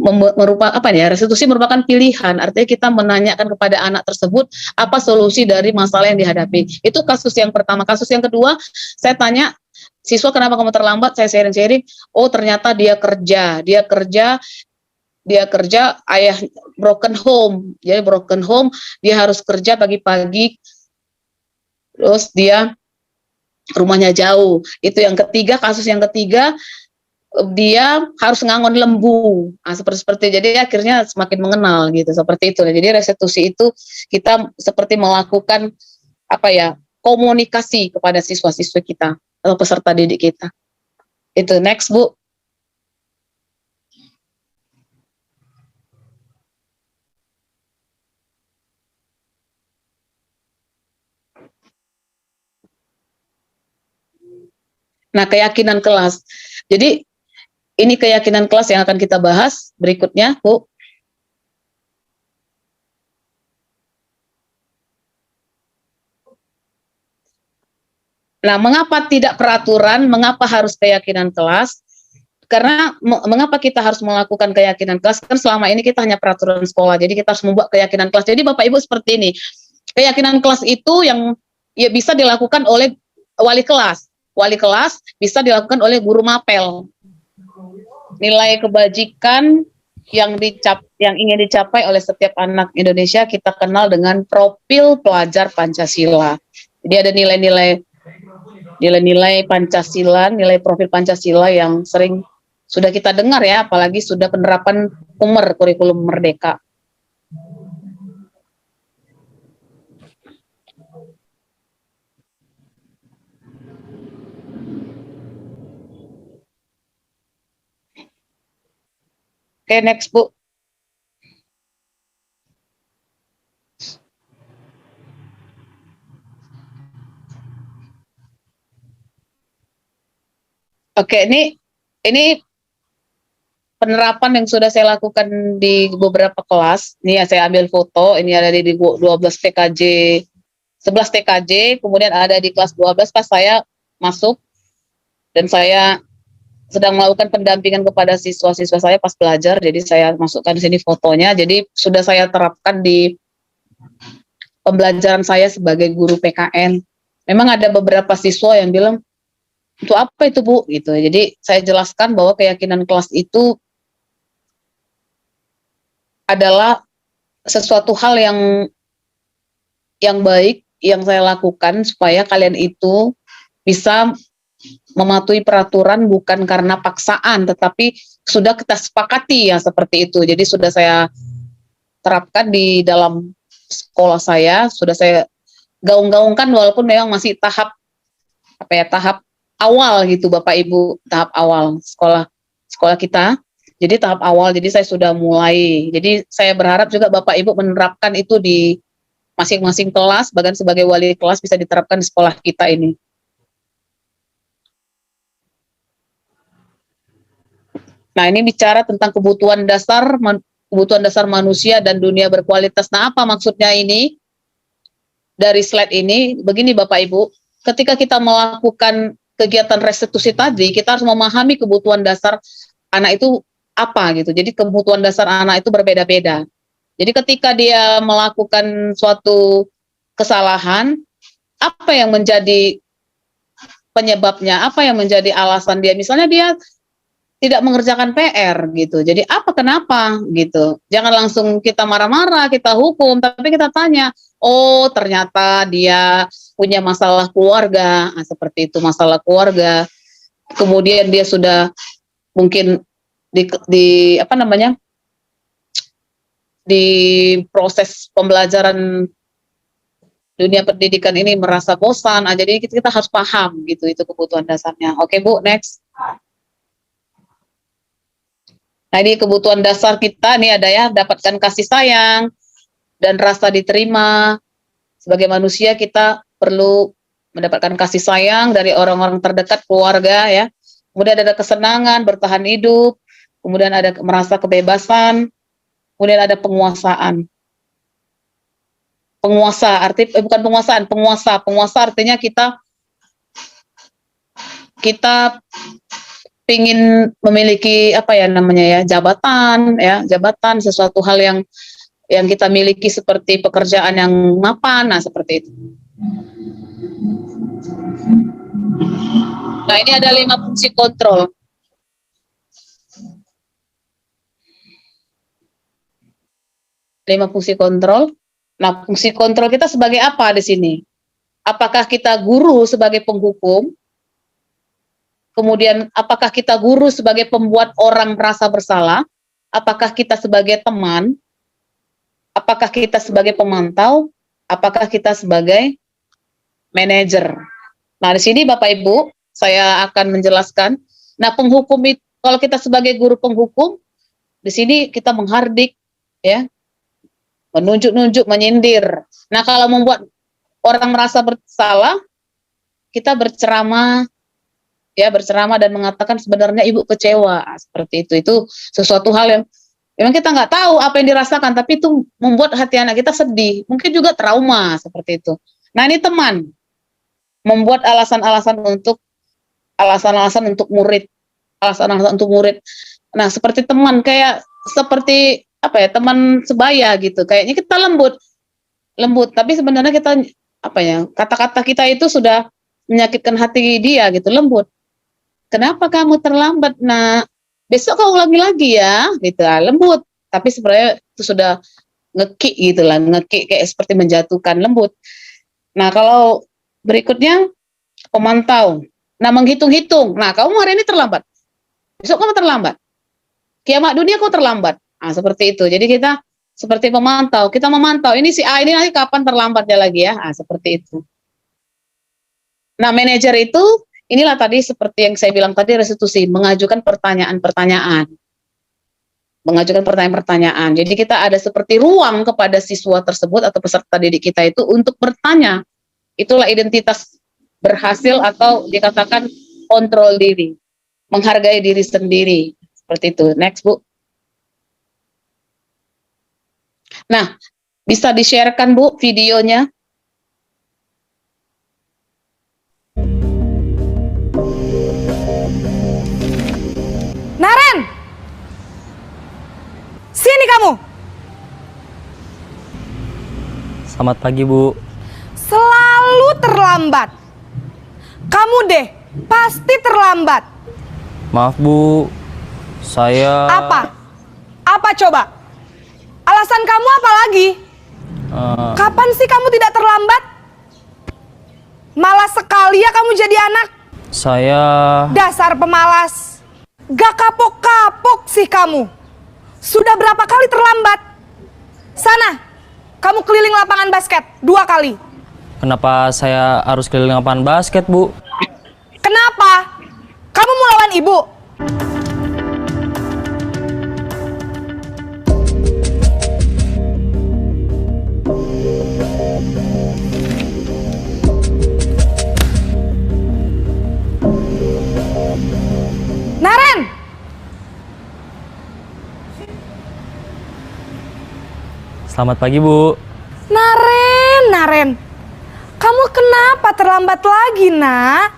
restitusi merupakan pilihan. Artinya kita menanyakan kepada anak tersebut apa solusi dari masalah yang dihadapi. Itu kasus yang pertama. Kasus yang kedua, saya tanya, siswa kenapa kamu terlambat? Saya sharing-sharing, oh ternyata dia kerja, ayah broken home. Jadi broken home, dia harus kerja pagi-pagi, terus dia rumahnya jauh. Itu yang ketiga, kasus yang ketiga, dia harus ngangon lembu. Nah, seperti jadi akhirnya semakin mengenal gitu, seperti itu. Jadi restitusi itu kita seperti melakukan komunikasi kepada siswa-siswi kita atau peserta didik kita. Itu next Bu. Nah, keyakinan kelas. Jadi ini keyakinan kelas yang akan kita bahas berikutnya, Bu. Nah, mengapa tidak peraturan? Mengapa harus keyakinan kelas? karena mengapa kita harus melakukan keyakinan kelas? Kan selama ini kita hanya peraturan sekolah, jadi kita harus membuat keyakinan kelas. Jadi Bapak Ibu seperti ini, keyakinan kelas itu yang ya bisa dilakukan oleh wali kelas. Wali kelas bisa dilakukan oleh guru mapel. Nilai kebajikan yang ingin dicapai oleh setiap anak Indonesia kita kenal dengan profil pelajar Pancasila. Jadi ada nilai Pancasila, nilai profil Pancasila yang sering sudah kita dengar ya, apalagi sudah penerapan UMER, kurikulum merdeka. Oke, next Bu. Oke, ini penerapan yang sudah saya lakukan di beberapa kelas. Ini ya saya ambil foto, ini ada di 12 TKJ, 11 TKJ, kemudian ada di kelas 12 pas saya masuk dan saya sedang melakukan pendampingan kepada siswa-siswa saya pas belajar, jadi saya masukkan di sini fotonya. Jadi sudah saya terapkan di pembelajaran saya sebagai guru PKN. Memang ada beberapa siswa yang bilang, "Itu apa itu Bu?" gitu. Jadi saya jelaskan bahwa keyakinan kelas itu adalah sesuatu hal yang baik yang saya lakukan supaya kalian itu bisa mematuhi peraturan bukan karena paksaan, tetapi sudah kita sepakati ya seperti itu. Jadi sudah saya terapkan di dalam sekolah saya, sudah saya gaung-gaungkan walaupun memang masih tahap awal gitu Bapak Ibu, tahap awal sekolah kita. Jadi tahap awal, jadi saya sudah mulai. Jadi saya berharap juga Bapak Ibu menerapkan itu di masing-masing kelas, bahkan sebagai wali kelas bisa diterapkan di sekolah kita ini. Nah, ini bicara tentang kebutuhan dasar manusia dan dunia berkualitas. Nah, apa maksudnya ini? Dari slide ini, begini Bapak Ibu, ketika kita melakukan kegiatan restitusi tadi, kita harus memahami kebutuhan dasar anak itu apa gitu. Jadi kebutuhan dasar anak itu berbeda-beda. Jadi ketika dia melakukan suatu kesalahan, apa yang menjadi penyebabnya, apa yang menjadi alasan dia? Misalnya dia tidak mengerjakan PR gitu. Jadi kenapa gitu. Jangan langsung kita marah-marah, kita hukum, tapi kita tanya, oh ternyata dia punya masalah keluarga, seperti itu, masalah keluarga. Kemudian dia sudah mungkin di proses pembelajaran dunia pendidikan ini merasa bosan. Jadi kita harus paham gitu, itu kebutuhan dasarnya. Oke Bu, next. Nah, ini kebutuhan dasar kita nih ada ya, dapatkan kasih sayang dan rasa diterima. Sebagai manusia kita perlu mendapatkan kasih sayang dari orang-orang terdekat, keluarga ya. Kemudian ada kesenangan, bertahan hidup, kemudian ada merasa kebebasan, kemudian ada penguasaan. Penguasa penguasa artinya kita ingin memiliki jabatan, sesuatu hal yang kita miliki seperti pekerjaan yang mapan, seperti itu. Nah, ini ada 5 fungsi kontrol. Nah, fungsi kontrol kita sebagai apa di sini? Apakah kita guru sebagai penghukum? Kemudian apakah kita guru sebagai pembuat orang merasa bersalah? Apakah kita sebagai teman? Apakah kita sebagai pemantau? Apakah kita sebagai manajer? Nah, di sini Bapak Ibu, saya akan menjelaskan. Nah, penghukum itu, kalau kita sebagai guru penghukum, di sini kita menghardik, ya, menunjuk-nunjuk, menyindir. Nah, kalau membuat orang merasa bersalah, kita berceramah dan mengatakan sebenarnya ibu kecewa, seperti itu. Itu sesuatu hal yang memang kita nggak tahu apa yang dirasakan, tapi itu membuat hati anak kita sedih, mungkin juga trauma, seperti itu. Nah, ini teman membuat alasan-alasan untuk murid alasan-alasan untuk murid. Nah, seperti teman, kayak seperti apa ya, teman sebaya gitu. Kayaknya kita lembut, tapi sebenarnya kita apa ya, kata-kata kita itu sudah menyakitkan hati dia gitu, lembut. Kenapa kamu terlambat, nak? Besok kau ulangi lagi ya, gitu, lembut. Tapi sebenarnya itu sudah ngekik gitu lah, ngekik kayak seperti menjatuhkan, lembut. Nah, kalau berikutnya pemantau. Nah, menghitung-hitung. Nah, kamu hari ini terlambat. Besok kamu terlambat. Kiamat dunia kau terlambat. Nah, seperti itu. Jadi kita seperti pemantau. Kita memantau. Ini si A ini nanti kapan terlambatnya lagi ya. Nah, seperti itu. Nah, manajer itu, inilah tadi seperti yang saya bilang tadi, restitusi. Mengajukan pertanyaan-pertanyaan. Mengajukan pertanyaan-pertanyaan. Jadi kita ada seperti ruang kepada siswa tersebut atau peserta didik kita itu untuk bertanya. Itulah identitas berhasil atau dikatakan kontrol diri, menghargai diri sendiri, seperti itu. Next, Bu. Nah, bisa di-sharekan, Bu, videonya. Naren, sini kamu. Selamat pagi, Bu. Selalu terlambat. Kamu deh, pasti terlambat. Maaf, Bu. Saya... Apa? Apa coba? Alasan kamu apa lagi? Kapan sih kamu tidak terlambat? Malas sekali ya kamu jadi anak. Saya... Dasar pemalas. Gak kapok-kapok sih kamu. Sudah berapa kali terlambat? Sana, kamu keliling lapangan basket 2 kali. Kenapa saya harus keliling lapangan basket, Bu? Kenapa? Kamu mau lawan ibu? Naren! Selamat pagi, Bu. Naren. Kamu kenapa terlambat lagi, nak?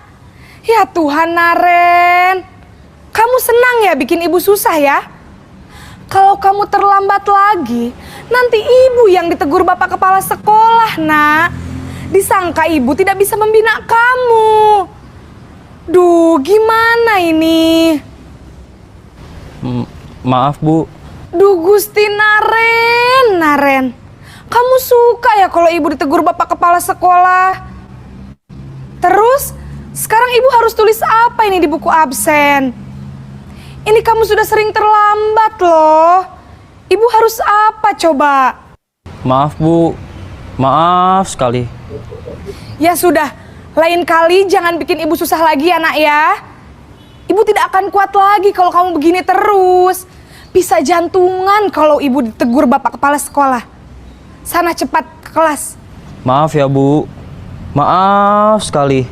Ya Tuhan, Naren. Kamu senang ya bikin ibu susah ya? Kalau kamu terlambat lagi, nanti ibu yang ditegur bapak kepala sekolah, nak. Disangka ibu tidak bisa membina kamu. Duh, gimana ini? Maaf, Bu. Duh, Gusti Naren. Kamu suka ya kalau ibu ditegur bapak kepala sekolah? Terus, sekarang ibu harus tulis apa ini di buku absen? Ini kamu sudah sering terlambat loh. Ibu harus apa coba? Maaf, Bu. Maaf sekali. Ya sudah, lain kali jangan bikin ibu susah lagi ya, nak ya. Ibu tidak akan kuat lagi kalau kamu begini terus. Bisa jantungan kalau ibu ditegur bapak kepala sekolah. Sana cepat ke kelas. Maaf ya, Bu. Maaf sekali.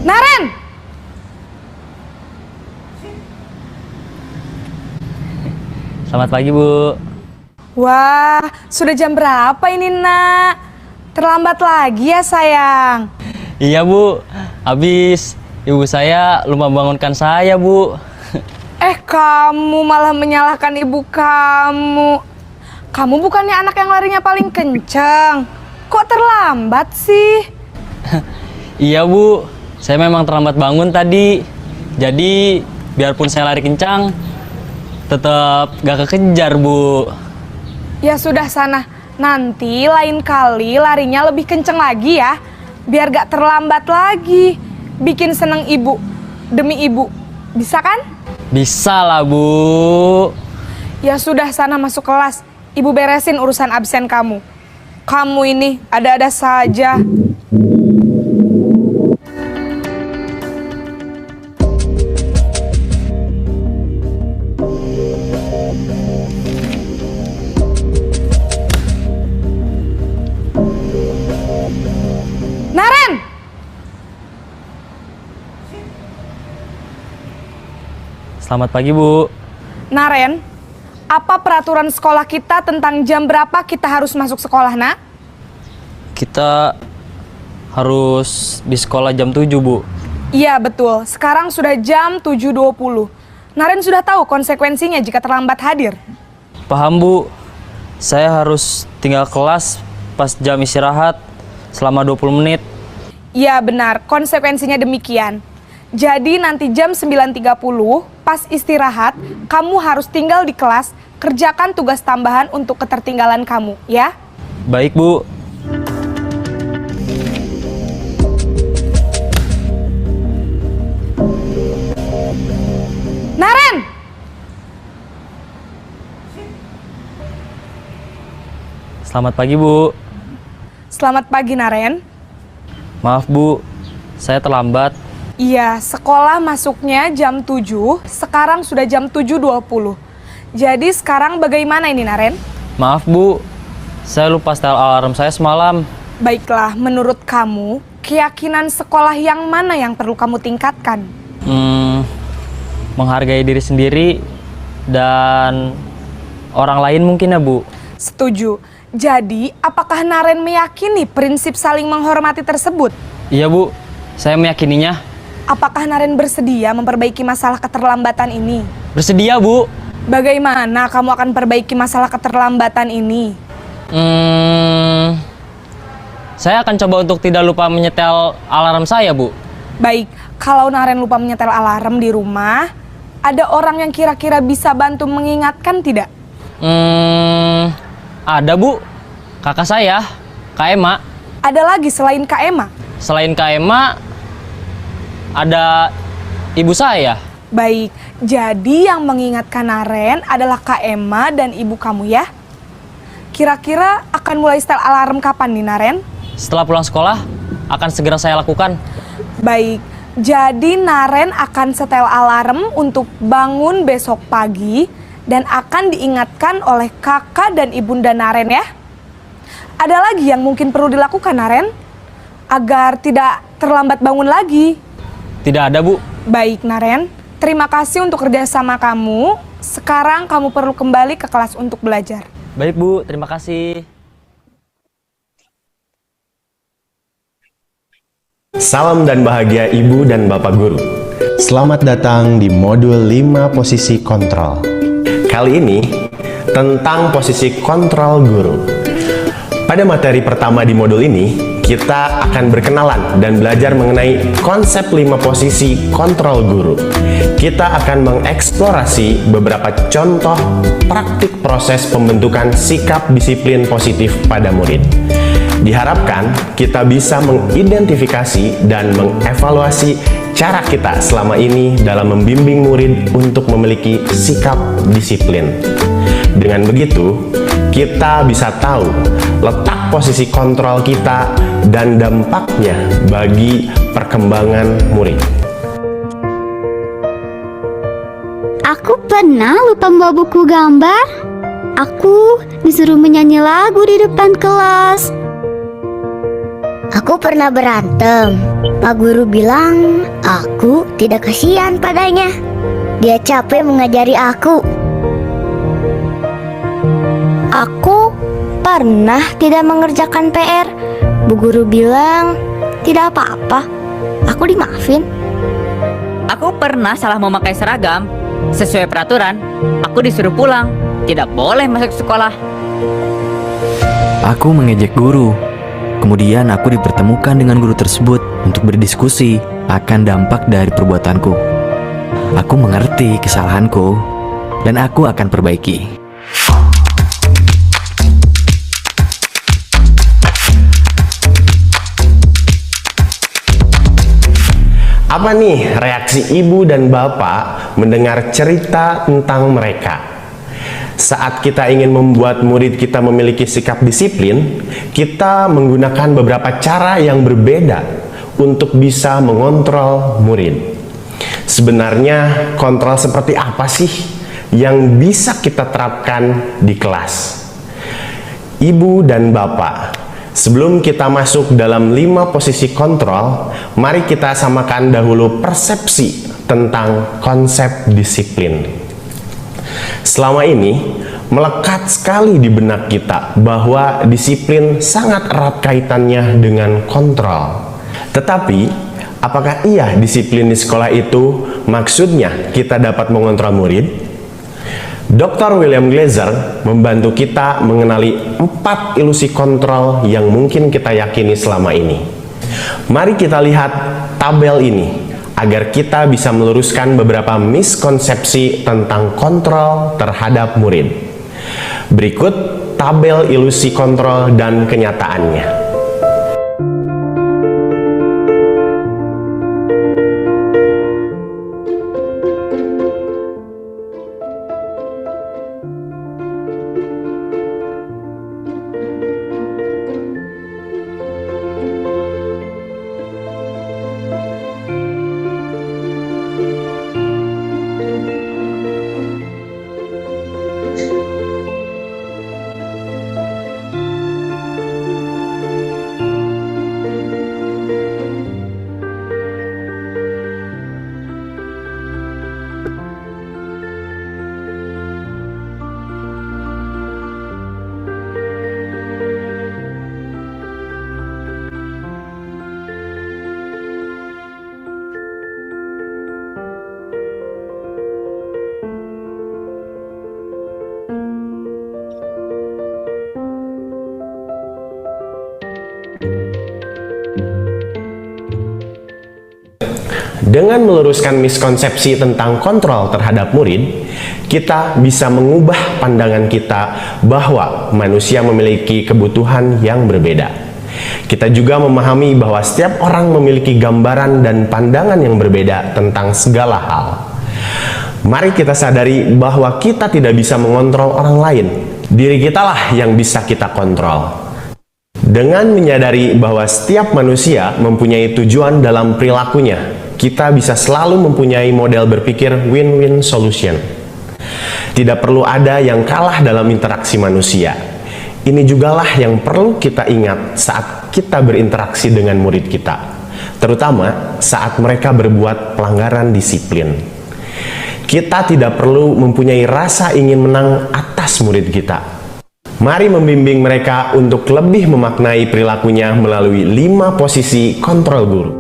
Naren! Selamat pagi, Bu. Wah, sudah jam berapa ini, nak? Terlambat lagi ya, sayang? Iya, Bu. Habis ibu saya lupa bangunkan saya, Bu. Kamu malah menyalahkan ibu kamu. Kamu bukannya anak yang larinya paling kencang. Kok terlambat sih? Iya, Bu. Saya memang terlambat bangun tadi. Jadi, biarpun saya lari kencang, tetap gak kekejar, Bu. Ya sudah, sana. Nanti lain kali larinya lebih kenceng lagi ya. Biar gak terlambat lagi. Bikin seneng ibu. Demi ibu. Bisa kan? Bisa lah, Bu. Ya sudah, sana masuk kelas. Ibu beresin urusan absen kamu. Kamu ini ada-ada saja. Naren! Selamat pagi, Bu. Naren, apa peraturan sekolah kita tentang jam berapa kita harus masuk sekolah, nak? Kita harus di sekolah jam 7, Bu. Iya, betul. Sekarang sudah jam 7.20. Naren sudah tahu konsekuensinya jika terlambat hadir. Paham, Bu. Saya harus tinggal kelas pas jam istirahat selama 20 menit. Iya, benar. Konsekuensinya demikian. Jadi nanti jam 9.30 pas istirahat, kamu harus tinggal di kelas, kerjakan tugas tambahan untuk ketertinggalan kamu, ya? Baik, Bu. Naren! Selamat pagi, Bu. Selamat pagi, Naren. Maaf, Bu. Saya terlambat. Iya, sekolah masuknya jam 7, sekarang sudah jam 7.20. Jadi sekarang bagaimana ini, Naren? Maaf, Bu. Saya lupa setel alarm saya semalam. Baiklah, menurut kamu, keyakinan sekolah yang mana yang perlu kamu tingkatkan? Menghargai diri sendiri dan orang lain mungkin ya, Bu. Setuju. Jadi, apakah Naren meyakini prinsip saling menghormati tersebut? Iya, Bu. Saya meyakininya. Apakah Naren bersedia memperbaiki masalah keterlambatan ini? Bersedia, Bu. Bagaimana kamu akan perbaiki masalah keterlambatan ini? Saya akan coba untuk tidak lupa menyetel alarm saya, Bu. Baik, kalau Naren lupa menyetel alarm di rumah, ada orang yang kira-kira bisa bantu mengingatkan tidak? Ada, Bu. Kakak saya, Kak Ema. Ada lagi selain Kak Ema? Selain Kak Ema, ada ibu saya. Baik, jadi yang mengingatkan Naren adalah Kak Ema dan ibu kamu ya? Kira-kira akan mulai setel alarm kapan nih, Naren? Setelah pulang sekolah, akan segera saya lakukan. Baik, jadi Naren akan setel alarm untuk bangun besok pagi dan akan diingatkan oleh kakak dan ibunda Naren ya. Ada lagi yang mungkin perlu dilakukan, Naren, agar tidak terlambat bangun lagi? Tidak ada, Bu. Baik, Naren. Terima kasih untuk kerjasama kamu. Sekarang kamu perlu kembali ke kelas untuk belajar. Baik, Bu. Terima kasih. Salam dan bahagia Ibu dan Bapak Guru. Selamat datang di modul 5 posisi kontrol. Kali ini tentang posisi kontrol guru. Pada materi pertama di modul ini, kita akan berkenalan dan belajar mengenai konsep 5 posisi kontrol guru. Kita akan mengeksplorasi beberapa contoh praktik proses pembentukan sikap disiplin positif pada murid. Diharapkan kita bisa mengidentifikasi dan mengevaluasi cara kita selama ini dalam membimbing murid untuk memiliki sikap disiplin. Dengan begitu, kita bisa tahu letak posisi kontrol kita dan dampaknya bagi perkembangan murid. Aku pernah lupa membawa buku gambar. Aku disuruh menyanyi lagu di depan kelas. Aku pernah berantem. Pak guru bilang aku tidak kasihan padanya. Dia capek mengajari aku. Aku pernah tidak mengerjakan PR. Bu guru bilang tidak apa-apa. Aku dimaafin. Aku pernah salah memakai seragam. Sesuai peraturan, aku disuruh pulang. Tidak boleh masuk sekolah. Aku mengejek guru. Kemudian aku dipertemukan dengan guru tersebut untuk berdiskusi akan dampak dari perbuatanku. Aku mengerti kesalahanku dan aku akan perbaiki. Apa nih reaksi ibu dan bapak mendengar cerita tentang mereka? Saat kita ingin membuat murid kita memiliki sikap disiplin, kita menggunakan beberapa cara yang berbeda untuk bisa mengontrol murid. Sebenarnya kontrol seperti apa sih yang bisa kita terapkan di kelas? Ibu dan bapak, sebelum kita masuk dalam 5 posisi kontrol, mari kita samakan dahulu persepsi tentang konsep disiplin. Selama ini, melekat sekali di benak kita bahwa disiplin sangat erat kaitannya dengan kontrol. Tetapi, apakah iya disiplin di sekolah itu maksudnya kita dapat mengontrol murid? Dr. William Glasser membantu kita mengenali 4 ilusi kontrol yang mungkin kita yakini selama ini. Mari kita lihat tabel ini agar kita bisa meluruskan beberapa miskonsepsi tentang kontrol terhadap murid. Berikut tabel ilusi kontrol dan kenyataannya. Dengan meluruskan miskonsepsi tentang kontrol terhadap murid, kita bisa mengubah pandangan kita bahwa manusia memiliki kebutuhan yang berbeda. Kita juga memahami bahwa setiap orang memiliki gambaran dan pandangan yang berbeda tentang segala hal. Mari kita sadari bahwa kita tidak bisa mengontrol orang lain. Diri kitalah yang bisa kita kontrol. Dengan menyadari bahwa setiap manusia mempunyai tujuan dalam perilakunya, kita bisa selalu mempunyai model berpikir win-win solution. Tidak perlu ada yang kalah dalam interaksi manusia. Ini jugalah yang perlu kita ingat saat kita berinteraksi dengan murid kita, terutama saat mereka berbuat pelanggaran disiplin. Kita tidak perlu mempunyai rasa ingin menang atas murid kita. Mari membimbing mereka untuk lebih memaknai perilakunya melalui 5 posisi kontrol guru.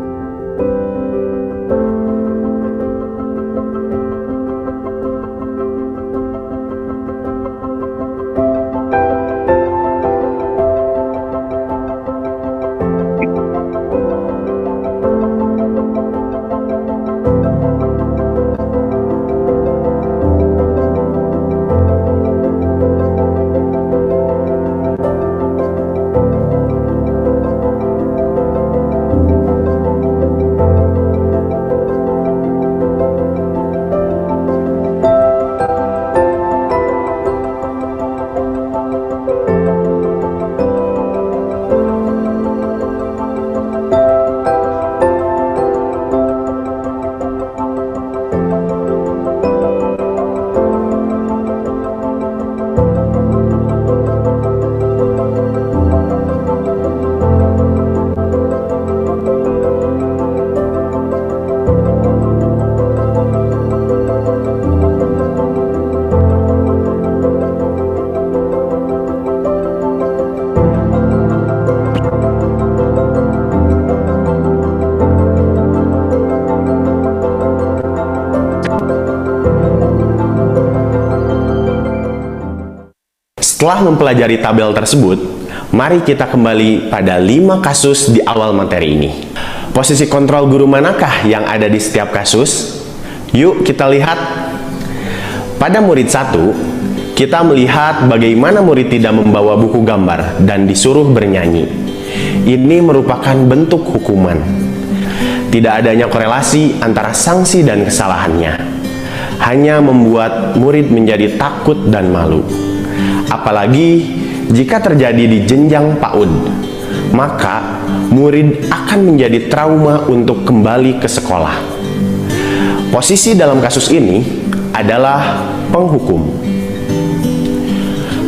Setelah mempelajari tabel tersebut, mari kita kembali pada 5 kasus di awal materi ini. Posisi kontrol guru manakah yang ada di setiap kasus? Yuk kita lihat. Pada murid 1, kita melihat bagaimana murid tidak membawa buku gambar dan disuruh bernyanyi. Ini merupakan bentuk hukuman. Tidak adanya korelasi antara sanksi dan kesalahannya. Hanya membuat murid menjadi takut dan malu. Apalagi jika terjadi di jenjang PAUD, maka murid akan menjadi trauma untuk kembali ke sekolah. Posisi dalam kasus ini adalah penghukum.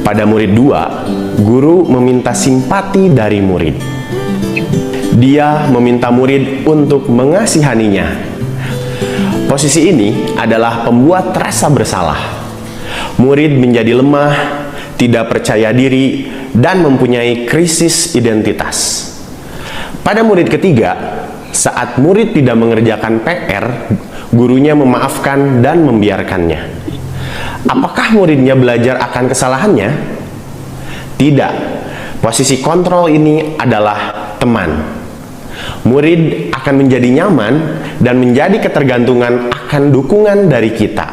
Pada murid 2, guru meminta simpati dari murid. Dia meminta murid untuk mengasihaninya. Posisi ini adalah pembuat rasa bersalah. Murid menjadi lemah, tidak percaya diri, dan mempunyai krisis identitas. Pada murid ketiga, saat murid tidak mengerjakan PR, gurunya memaafkan dan membiarkannya. Apakah muridnya belajar akan kesalahannya? Tidak. Posisi kontrol ini adalah teman. Murid akan menjadi nyaman dan menjadi ketergantungan akan dukungan dari kita.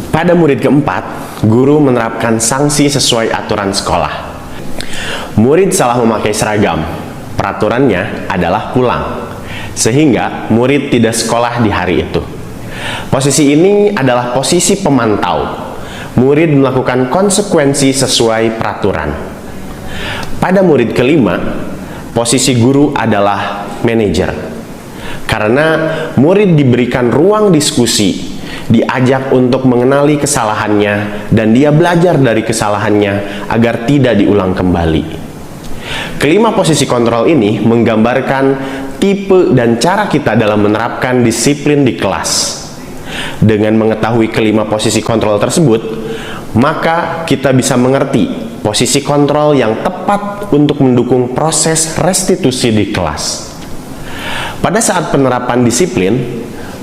Pada murid keempat, guru menerapkan sanksi sesuai aturan sekolah. Murid salah memakai seragam, peraturannya adalah pulang, sehingga murid tidak sekolah di hari itu. Posisi ini adalah posisi pemantau. Murid melakukan konsekuensi sesuai peraturan. Pada murid kelima, posisi guru adalah manajer. Karena murid diberikan ruang diskusi, diajak untuk mengenali kesalahannya, dan dia belajar dari kesalahannya agar tidak diulang kembali. Kelima posisi kontrol ini menggambarkan tipe dan cara kita dalam menerapkan disiplin di kelas. Dengan mengetahui kelima posisi kontrol tersebut, maka kita bisa mengerti posisi kontrol yang tepat untuk mendukung proses restitusi di kelas. Pada saat penerapan disiplin,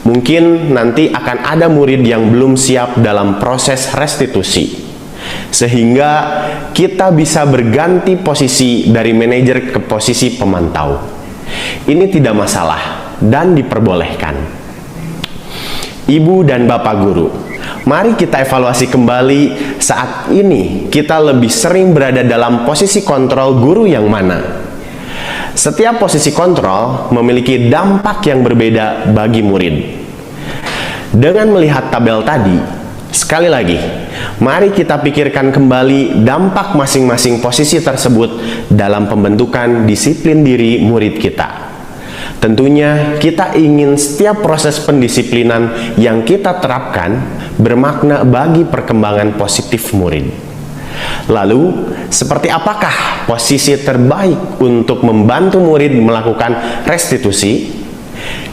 mungkin nanti akan ada murid yang belum siap dalam proses restitusi, sehingga kita bisa berganti posisi dari manajer ke posisi pemantau. Ini tidak masalah dan diperbolehkan. Ibu dan Bapak Guru, mari kita evaluasi kembali saat ini kita lebih sering berada dalam posisi kontrol guru yang mana. Setiap posisi kontrol memiliki dampak yang berbeda bagi murid. Dengan melihat tabel tadi, sekali lagi, mari kita pikirkan kembali dampak masing-masing posisi tersebut dalam pembentukan disiplin diri murid kita. Tentunya kita ingin setiap proses pendisiplinan yang kita terapkan bermakna bagi perkembangan positif murid. Lalu, seperti apakah posisi terbaik untuk membantu murid melakukan restitusi?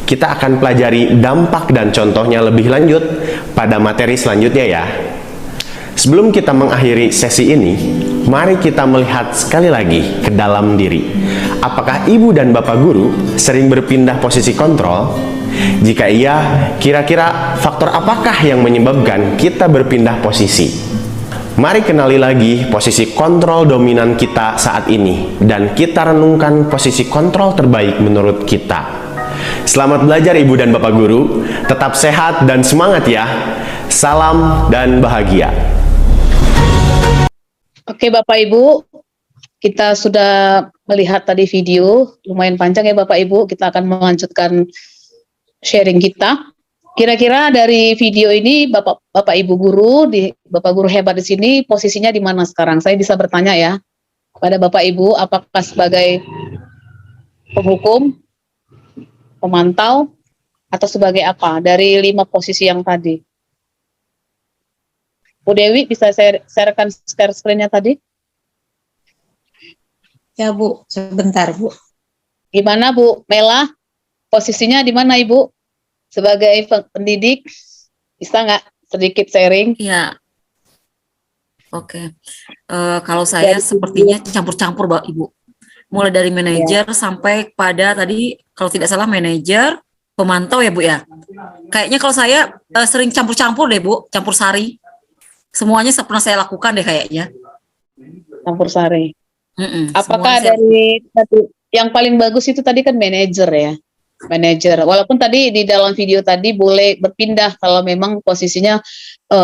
Kita akan pelajari dampak dan contohnya lebih lanjut pada materi selanjutnya ya. Sebelum kita mengakhiri sesi ini, mari kita melihat sekali lagi ke dalam diri. Apakah ibu dan bapak guru sering berpindah posisi kontrol? Jika iya, kira-kira faktor apakah yang menyebabkan kita berpindah posisi? Mari kenali lagi posisi kontrol dominan kita saat ini, dan kita renungkan posisi kontrol terbaik menurut kita. Selamat belajar ibu dan bapak guru, tetap sehat dan semangat ya. Salam dan bahagia. Oke Bapak Ibu, kita sudah melihat tadi video, lumayan panjang ya Bapak Ibu, kita akan melanjutkan sharing kita. Kira-kira dari video ini Bapak Ibu guru, Bapak guru hebat di sini posisinya di mana sekarang? Saya bisa bertanya ya pada Bapak Ibu, apakah sebagai penghukum, pemantau, atau sebagai apa dari 5 posisi yang tadi? Bu Dewi, bisa sharekan share screen-nya tadi? Ya Bu, sebentar Bu. Gimana Bu Mela? Posisinya di mana Ibu? Sebagai pendidik, bisa nggak sedikit sharing? Iya. Oke. Kalau saya sepertinya campur-campur Ibu. Mulai dari manajer sampai pada tadi, kalau tidak salah manajer, pemantau ya Bu ya. Kayaknya kalau saya sering campur-campur deh Bu, campur sari. Semuanya pernah saya lakukan deh kayaknya. Campur sari. Apakah dari yang paling bagus itu tadi kan manajer ya? Manajer. Walaupun tadi di dalam video tadi boleh berpindah kalau memang posisinya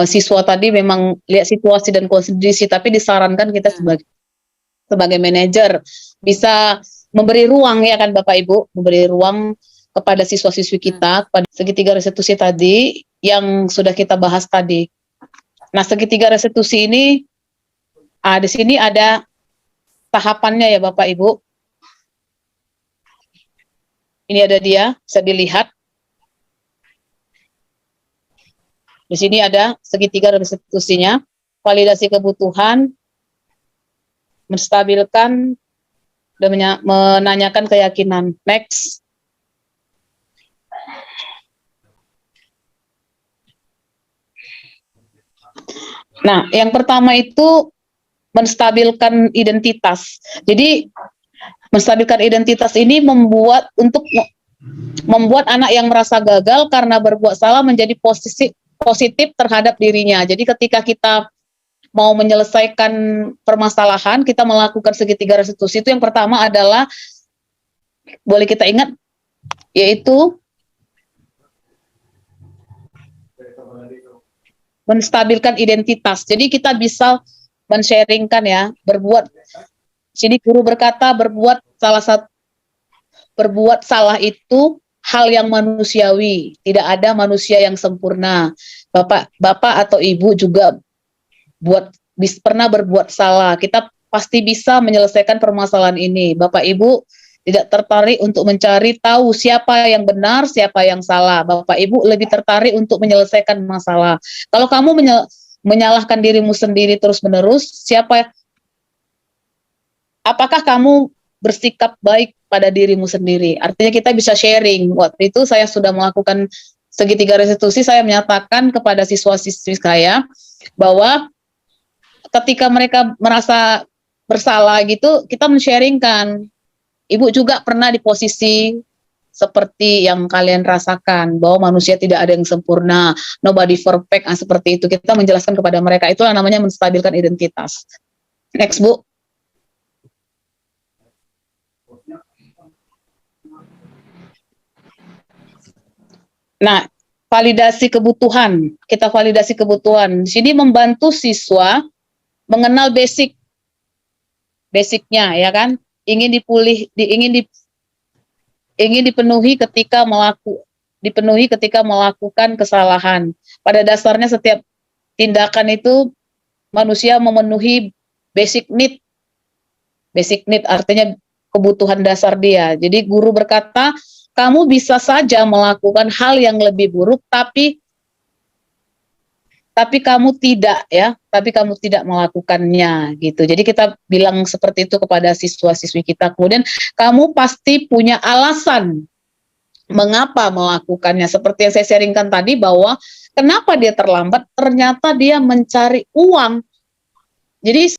siswa tadi memang lihat situasi dan kondisi, tapi disarankan kita sebagai manajer bisa memberi ruang ya kan Bapak Ibu, memberi ruang kepada siswa-siswi kita, pada segitiga restitusi tadi yang sudah kita bahas tadi. Nah, segitiga restitusi ini, di sini ada tahapannya ya Bapak Ibu. Ini ada dia, bisa dilihat. Di sini ada segitiga restitusinya, validasi kebutuhan, menstabilkan, dan menanyakan keyakinan. Next. Nah, yang pertama itu menstabilkan identitas. Jadi menstabilkan identitas ini membuat anak yang merasa gagal karena berbuat salah menjadi positif terhadap dirinya. Jadi ketika kita mau menyelesaikan permasalahan, kita melakukan segitiga restitusi itu yang pertama adalah boleh kita ingat yaitu menstabilkan identitas. Jadi kita bisa men-sharingkan ya, sini guru berkata berbuat salah itu hal yang manusiawi, tidak ada manusia yang sempurna. Bapak atau ibu juga pernah berbuat salah. Kita pasti bisa menyelesaikan permasalahan ini. Bapak ibu tidak tertarik untuk mencari tahu siapa yang benar, siapa yang salah. Bapak ibu lebih tertarik untuk menyelesaikan masalah. Kalau kamu menyalahkan dirimu sendiri terus-menerus, apakah kamu bersikap baik pada dirimu sendiri? Artinya kita bisa sharing. Waktu itu saya sudah melakukan segitiga restitusi, saya menyatakan kepada siswa-siswi saya bahwa ketika mereka merasa bersalah gitu, kita men-sharingkan. Ibu juga pernah di posisi seperti yang kalian rasakan, bahwa manusia tidak ada yang sempurna, nobody perfect, seperti itu. Kita menjelaskan kepada mereka, itulah namanya menstabilkan identitas. Next, Bu. Nah, validasi kebutuhan. Kita validasi kebutuhan. Di sini membantu siswa mengenal basicnya, ya kan? Ingin dipenuhi ketika melakukan kesalahan. Pada dasarnya setiap tindakan itu manusia memenuhi basic need. Basic need artinya kebutuhan dasar dia. Jadi guru berkata, kamu bisa saja melakukan hal yang lebih buruk, tapi kamu tidak melakukannya gitu. Jadi kita bilang seperti itu kepada siswa-siswi kita. Kemudian kamu pasti punya alasan mengapa melakukannya. Seperti yang saya sharingkan tadi bahwa kenapa dia terlambat? Ternyata dia mencari uang. Jadi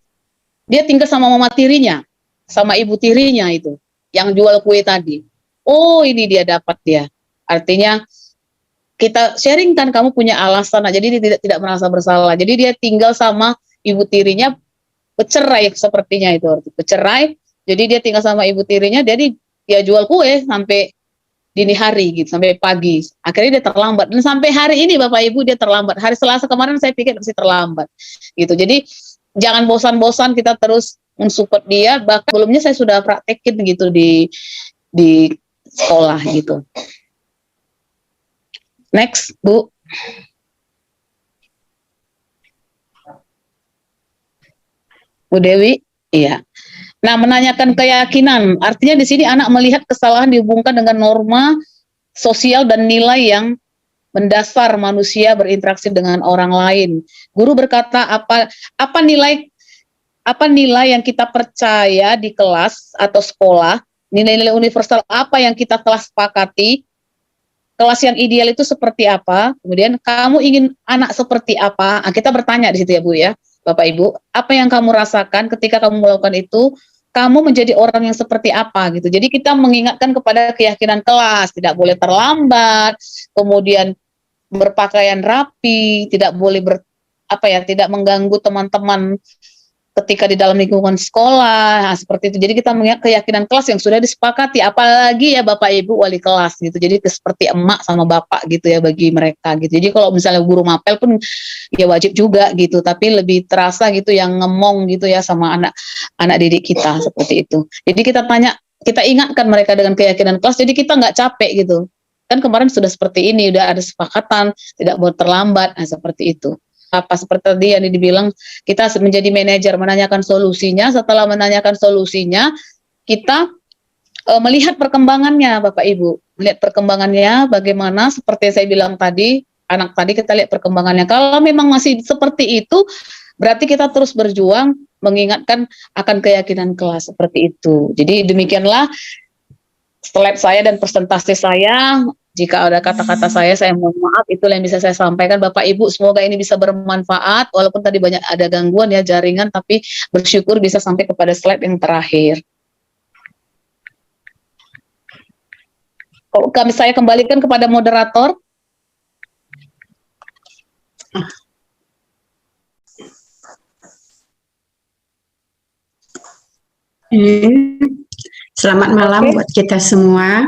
dia tinggal sama mama tirinya, sama ibu tirinya itu yang jual kue tadi. Oh, ini dia dapat dia. Artinya kita sharingkan, kamu punya alasan, jadi dia tidak merasa bersalah. Jadi dia tinggal sama ibu tirinya, bercerai sepertinya itu, bercerai. Jadi dia tinggal sama ibu tirinya, jadi dia jual kue sampai dini hari gitu, sampai pagi. Akhirnya dia terlambat, dan sampai hari ini Bapak Ibu dia terlambat. Hari Selasa kemarin saya pikir masih terlambat gitu. Jadi jangan bosan-bosan, kita terus mensupport dia. Bahkan sebelumnya saya sudah praktekin gitu di sekolah gitu. Next, Bu. Bu Dewi, iya. Nah, menanyakan keyakinan, artinya di sini anak melihat kesalahan dihubungkan dengan norma sosial dan nilai yang mendasar manusia berinteraksi dengan orang lain. Guru berkata apa nilai yang kita percaya di kelas atau sekolah, nilai-nilai universal apa yang kita telah sepakati. Kelas yang ideal itu seperti apa? Kemudian kamu ingin anak seperti apa? Nah, kita bertanya di situ ya Bu ya, Bapak Ibu, apa yang kamu rasakan ketika kamu melakukan itu? Kamu menjadi orang yang seperti apa gitu. Jadi kita mengingatkan kepada keyakinan kelas, tidak boleh terlambat, kemudian berpakaian rapi, tidak boleh tidak mengganggu teman-teman ketika di dalam lingkungan sekolah, seperti itu. Jadi kita mengingat keyakinan kelas yang sudah disepakati, apalagi ya Bapak Ibu wali kelas gitu. Jadi seperti emak sama bapak gitu ya bagi mereka gitu. Jadi kalau misalnya guru mapel pun ya wajib juga gitu, tapi lebih terasa gitu yang ngemong gitu ya sama anak didik kita seperti itu. Jadi kita ingatkan mereka dengan keyakinan kelas, jadi kita nggak capek gitu. Kan kemarin sudah seperti ini, udah ada sepakatan, tidak boleh terlambat, seperti itu. Seperti tadi yang dibilang, kita menjadi manajer, menanyakan solusinya. Setelah menanyakan solusinya, kita melihat perkembangannya Bapak Ibu, melihat perkembangannya bagaimana, seperti yang saya bilang tadi, anak tadi kita lihat perkembangannya. Kalau memang masih seperti itu, berarti kita terus berjuang mengingatkan akan keyakinan kelas seperti itu. Jadi demikianlah slide saya dan presentasi saya. Jika ada kata-kata saya mohon maaf. Itulah yang bisa saya sampaikan Bapak Ibu. Semoga ini bisa bermanfaat. Walaupun tadi banyak ada gangguan ya jaringan, tapi bersyukur bisa sampai kepada slide yang terakhir. Saya kembalikan kepada moderator. Selamat malam buat kita semua.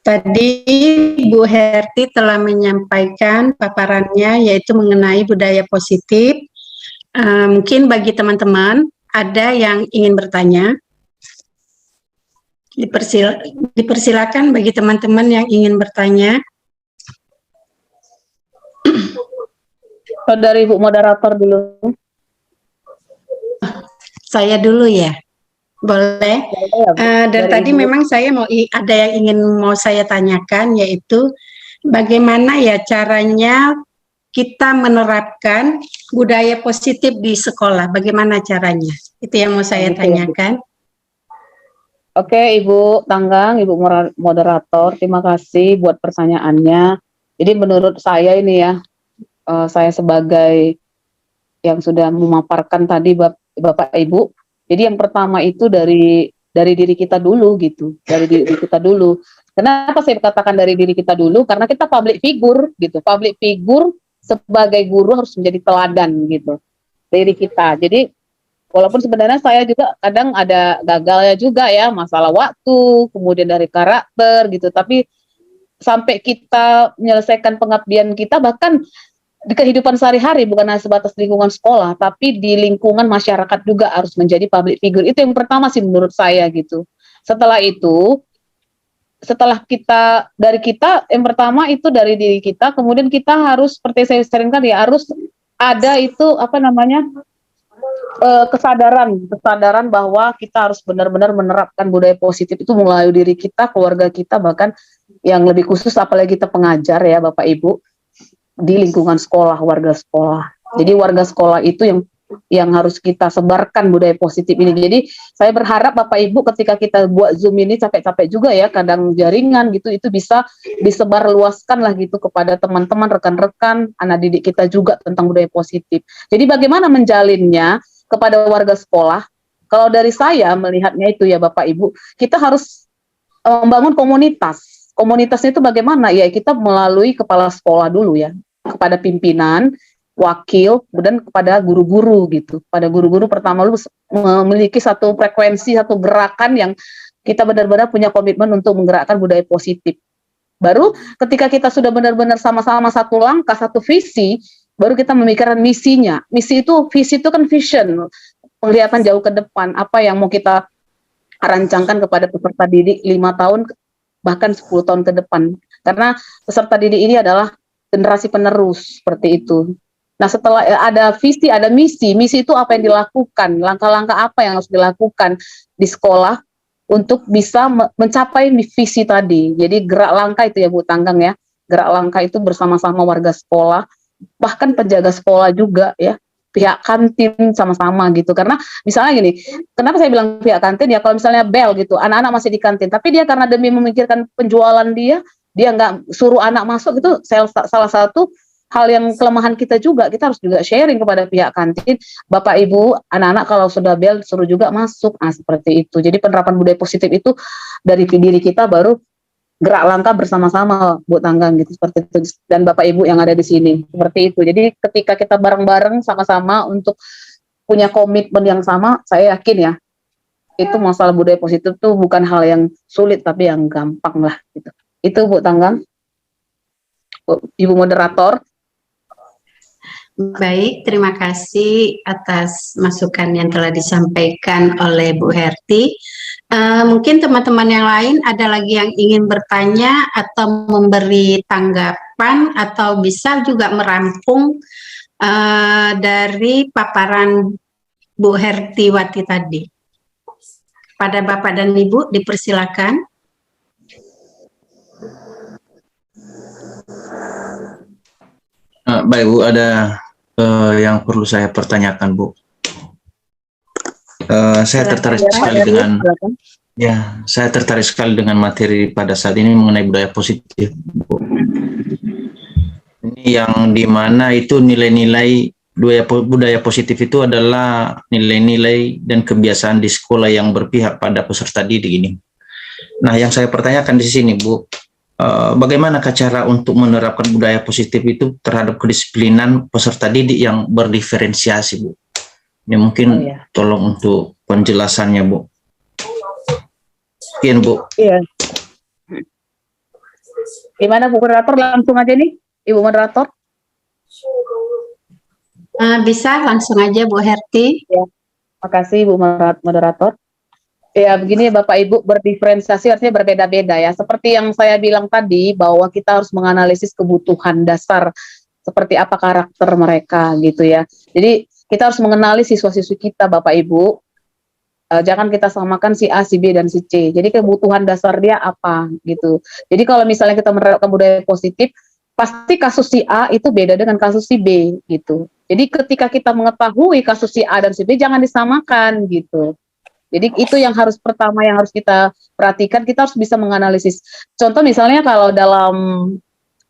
Tadi Bu Herti telah menyampaikan paparannya yaitu mengenai budaya positif. Mungkin bagi teman-teman ada yang ingin bertanya. Dipersilakan bagi teman-teman yang ingin bertanya. Dari Ibu moderator dulu. Saya dulu ya. Boleh. Dan tadi memang saya ada yang mau saya tanyakan, yaitu bagaimana ya caranya kita menerapkan budaya positif di sekolah. Bagaimana caranya? Itu yang mau saya tanyakan. Oke, Ibu Tanggang, Ibu moderator, terima kasih buat pertanyaannya. Jadi menurut saya ini ya, saya sebagai yang sudah memaparkan tadi Bapak Ibu. Jadi yang pertama itu dari diri kita dulu gitu, dari diri kita dulu. Kenapa saya katakan dari diri kita dulu? Karena kita public figure gitu. Public figure sebagai guru harus menjadi teladan gitu dari kita. Jadi walaupun sebenarnya saya juga kadang ada gagalnya juga ya, masalah waktu, kemudian dari karakter gitu. Tapi sampai kita menyelesaikan pengabdian kita bahkan di kehidupan sehari-hari, bukan hanya sebatas lingkungan sekolah, tapi di lingkungan masyarakat juga harus menjadi public figure. Itu yang pertama sih menurut saya gitu. Setelah itu, dari kita, yang pertama itu dari diri kita, kemudian kita harus, seperti saya seringkan ya, harus ada itu, kesadaran bahwa kita harus benar-benar menerapkan budaya positif itu mulai diri kita, keluarga kita, bahkan yang lebih khusus apalagi kita pengajar ya Bapak Ibu, di lingkungan sekolah, warga sekolah. Jadi warga sekolah itu yang harus kita sebarkan budaya positif ini. Jadi saya berharap Bapak Ibu ketika kita buat Zoom ini capek-capek juga ya, kadang jaringan gitu, itu bisa disebar luaskan lah gitu kepada teman-teman, rekan-rekan, anak didik kita juga tentang budaya positif. Jadi bagaimana menjalinnya kepada warga sekolah? Kalau dari saya melihatnya itu ya Bapak Ibu, kita harus membangun komunitas. Komunitasnya itu bagaimana? Ya kita melalui kepala sekolah dulu ya, kepada pimpinan, wakil, kemudian kepada guru-guru gitu. Pada guru-guru pertama lu memiliki satu frekuensi, satu gerakan yang kita benar-benar punya komitmen untuk menggerakkan budaya positif. Baru ketika kita sudah benar-benar sama-sama satu langkah, satu visi, baru kita memikirkan misinya. Visi itu kan vision, penglihatan jauh ke depan, apa yang mau kita rancangkan kepada peserta didik 5 tahun, bahkan 10 tahun ke depan. Karena peserta didik ini adalah generasi penerus, seperti itu. Nah setelah ada visi, ada misi itu apa yang dilakukan, langkah-langkah apa yang harus dilakukan di sekolah untuk bisa mencapai visi tadi. Jadi gerak langkah itu ya Bu Tanggang ya, gerak langkah itu bersama-sama warga sekolah, bahkan penjaga sekolah juga ya, pihak kantin sama-sama gitu. Karena misalnya gini, kenapa saya bilang pihak kantin ya, kalau misalnya bel gitu, anak-anak masih di kantin, tapi dia karena demi memikirkan penjualan dia nggak suruh anak masuk, itu salah satu hal yang kelemahan kita juga. Kita harus juga sharing kepada pihak kantin, Bapak Ibu, anak-anak kalau sudah bel suruh juga masuk. Nah seperti itu. Jadi penerapan budaya positif itu dari diri kita, baru gerak langkah bersama-sama Bu Tanggang gitu, seperti itu. Dan Bapak Ibu yang ada di sini seperti itu. Jadi ketika kita bareng-bareng sama-sama untuk punya komitmen yang sama, saya yakin ya itu masalah budaya positif itu bukan hal yang sulit, tapi yang gampang lah gitu. Itu Bu Tanggang, Ibu moderator. Baik, terima kasih atas masukan yang telah disampaikan oleh Bu Herti. Mungkin teman-teman yang lain ada lagi yang ingin bertanya atau memberi tanggapan, atau bisa juga merampung dari paparan Bu Hertiwati tadi. Pada Bapak dan Ibu dipersilakan. Baik Bu, ada yang perlu saya pertanyakan Bu. Saya tertarik sekali dengan Ya, saya tertarik sekali dengan materi pada saat ini mengenai budaya positif, Bu. Ini yang dimana itu nilai-nilai budaya positif itu adalah nilai-nilai dan kebiasaan di sekolah yang berpihak pada peserta didik ini. Nah, yang saya pertanyakan di sini, Bu, bagaimanakah cara untuk menerapkan budaya positif itu terhadap kedisiplinan peserta didik yang berdiferensiasi, Bu? Ini mungkin tolong untuk penjelasannya, Bu. Sekian, Bu. Iya. Gimana Bu Moderator, langsung aja nih, Ibu Moderator? Bisa langsung aja Bu Herti. Ya, makasih Bu Moderator. Ya, begini ya Bapak Ibu, berdiferensiasi artinya berbeda-beda ya. Seperti yang saya bilang tadi, bahwa kita harus menganalisis kebutuhan dasar seperti apa karakter mereka gitu ya. Jadi kita harus mengenali siswa-siswi kita Bapak Ibu. Jangan kita samakan si A, si B, dan si C. Jadi kebutuhan dasar dia apa gitu. Jadi kalau misalnya kita menerapkan budaya positif, pasti kasus si A itu beda dengan kasus si B gitu. Jadi ketika kita mengetahui kasus si A dan si B, jangan disamakan gitu. Jadi itu yang harus pertama yang harus kita perhatikan, kita harus bisa menganalisis. Contoh misalnya kalau dalam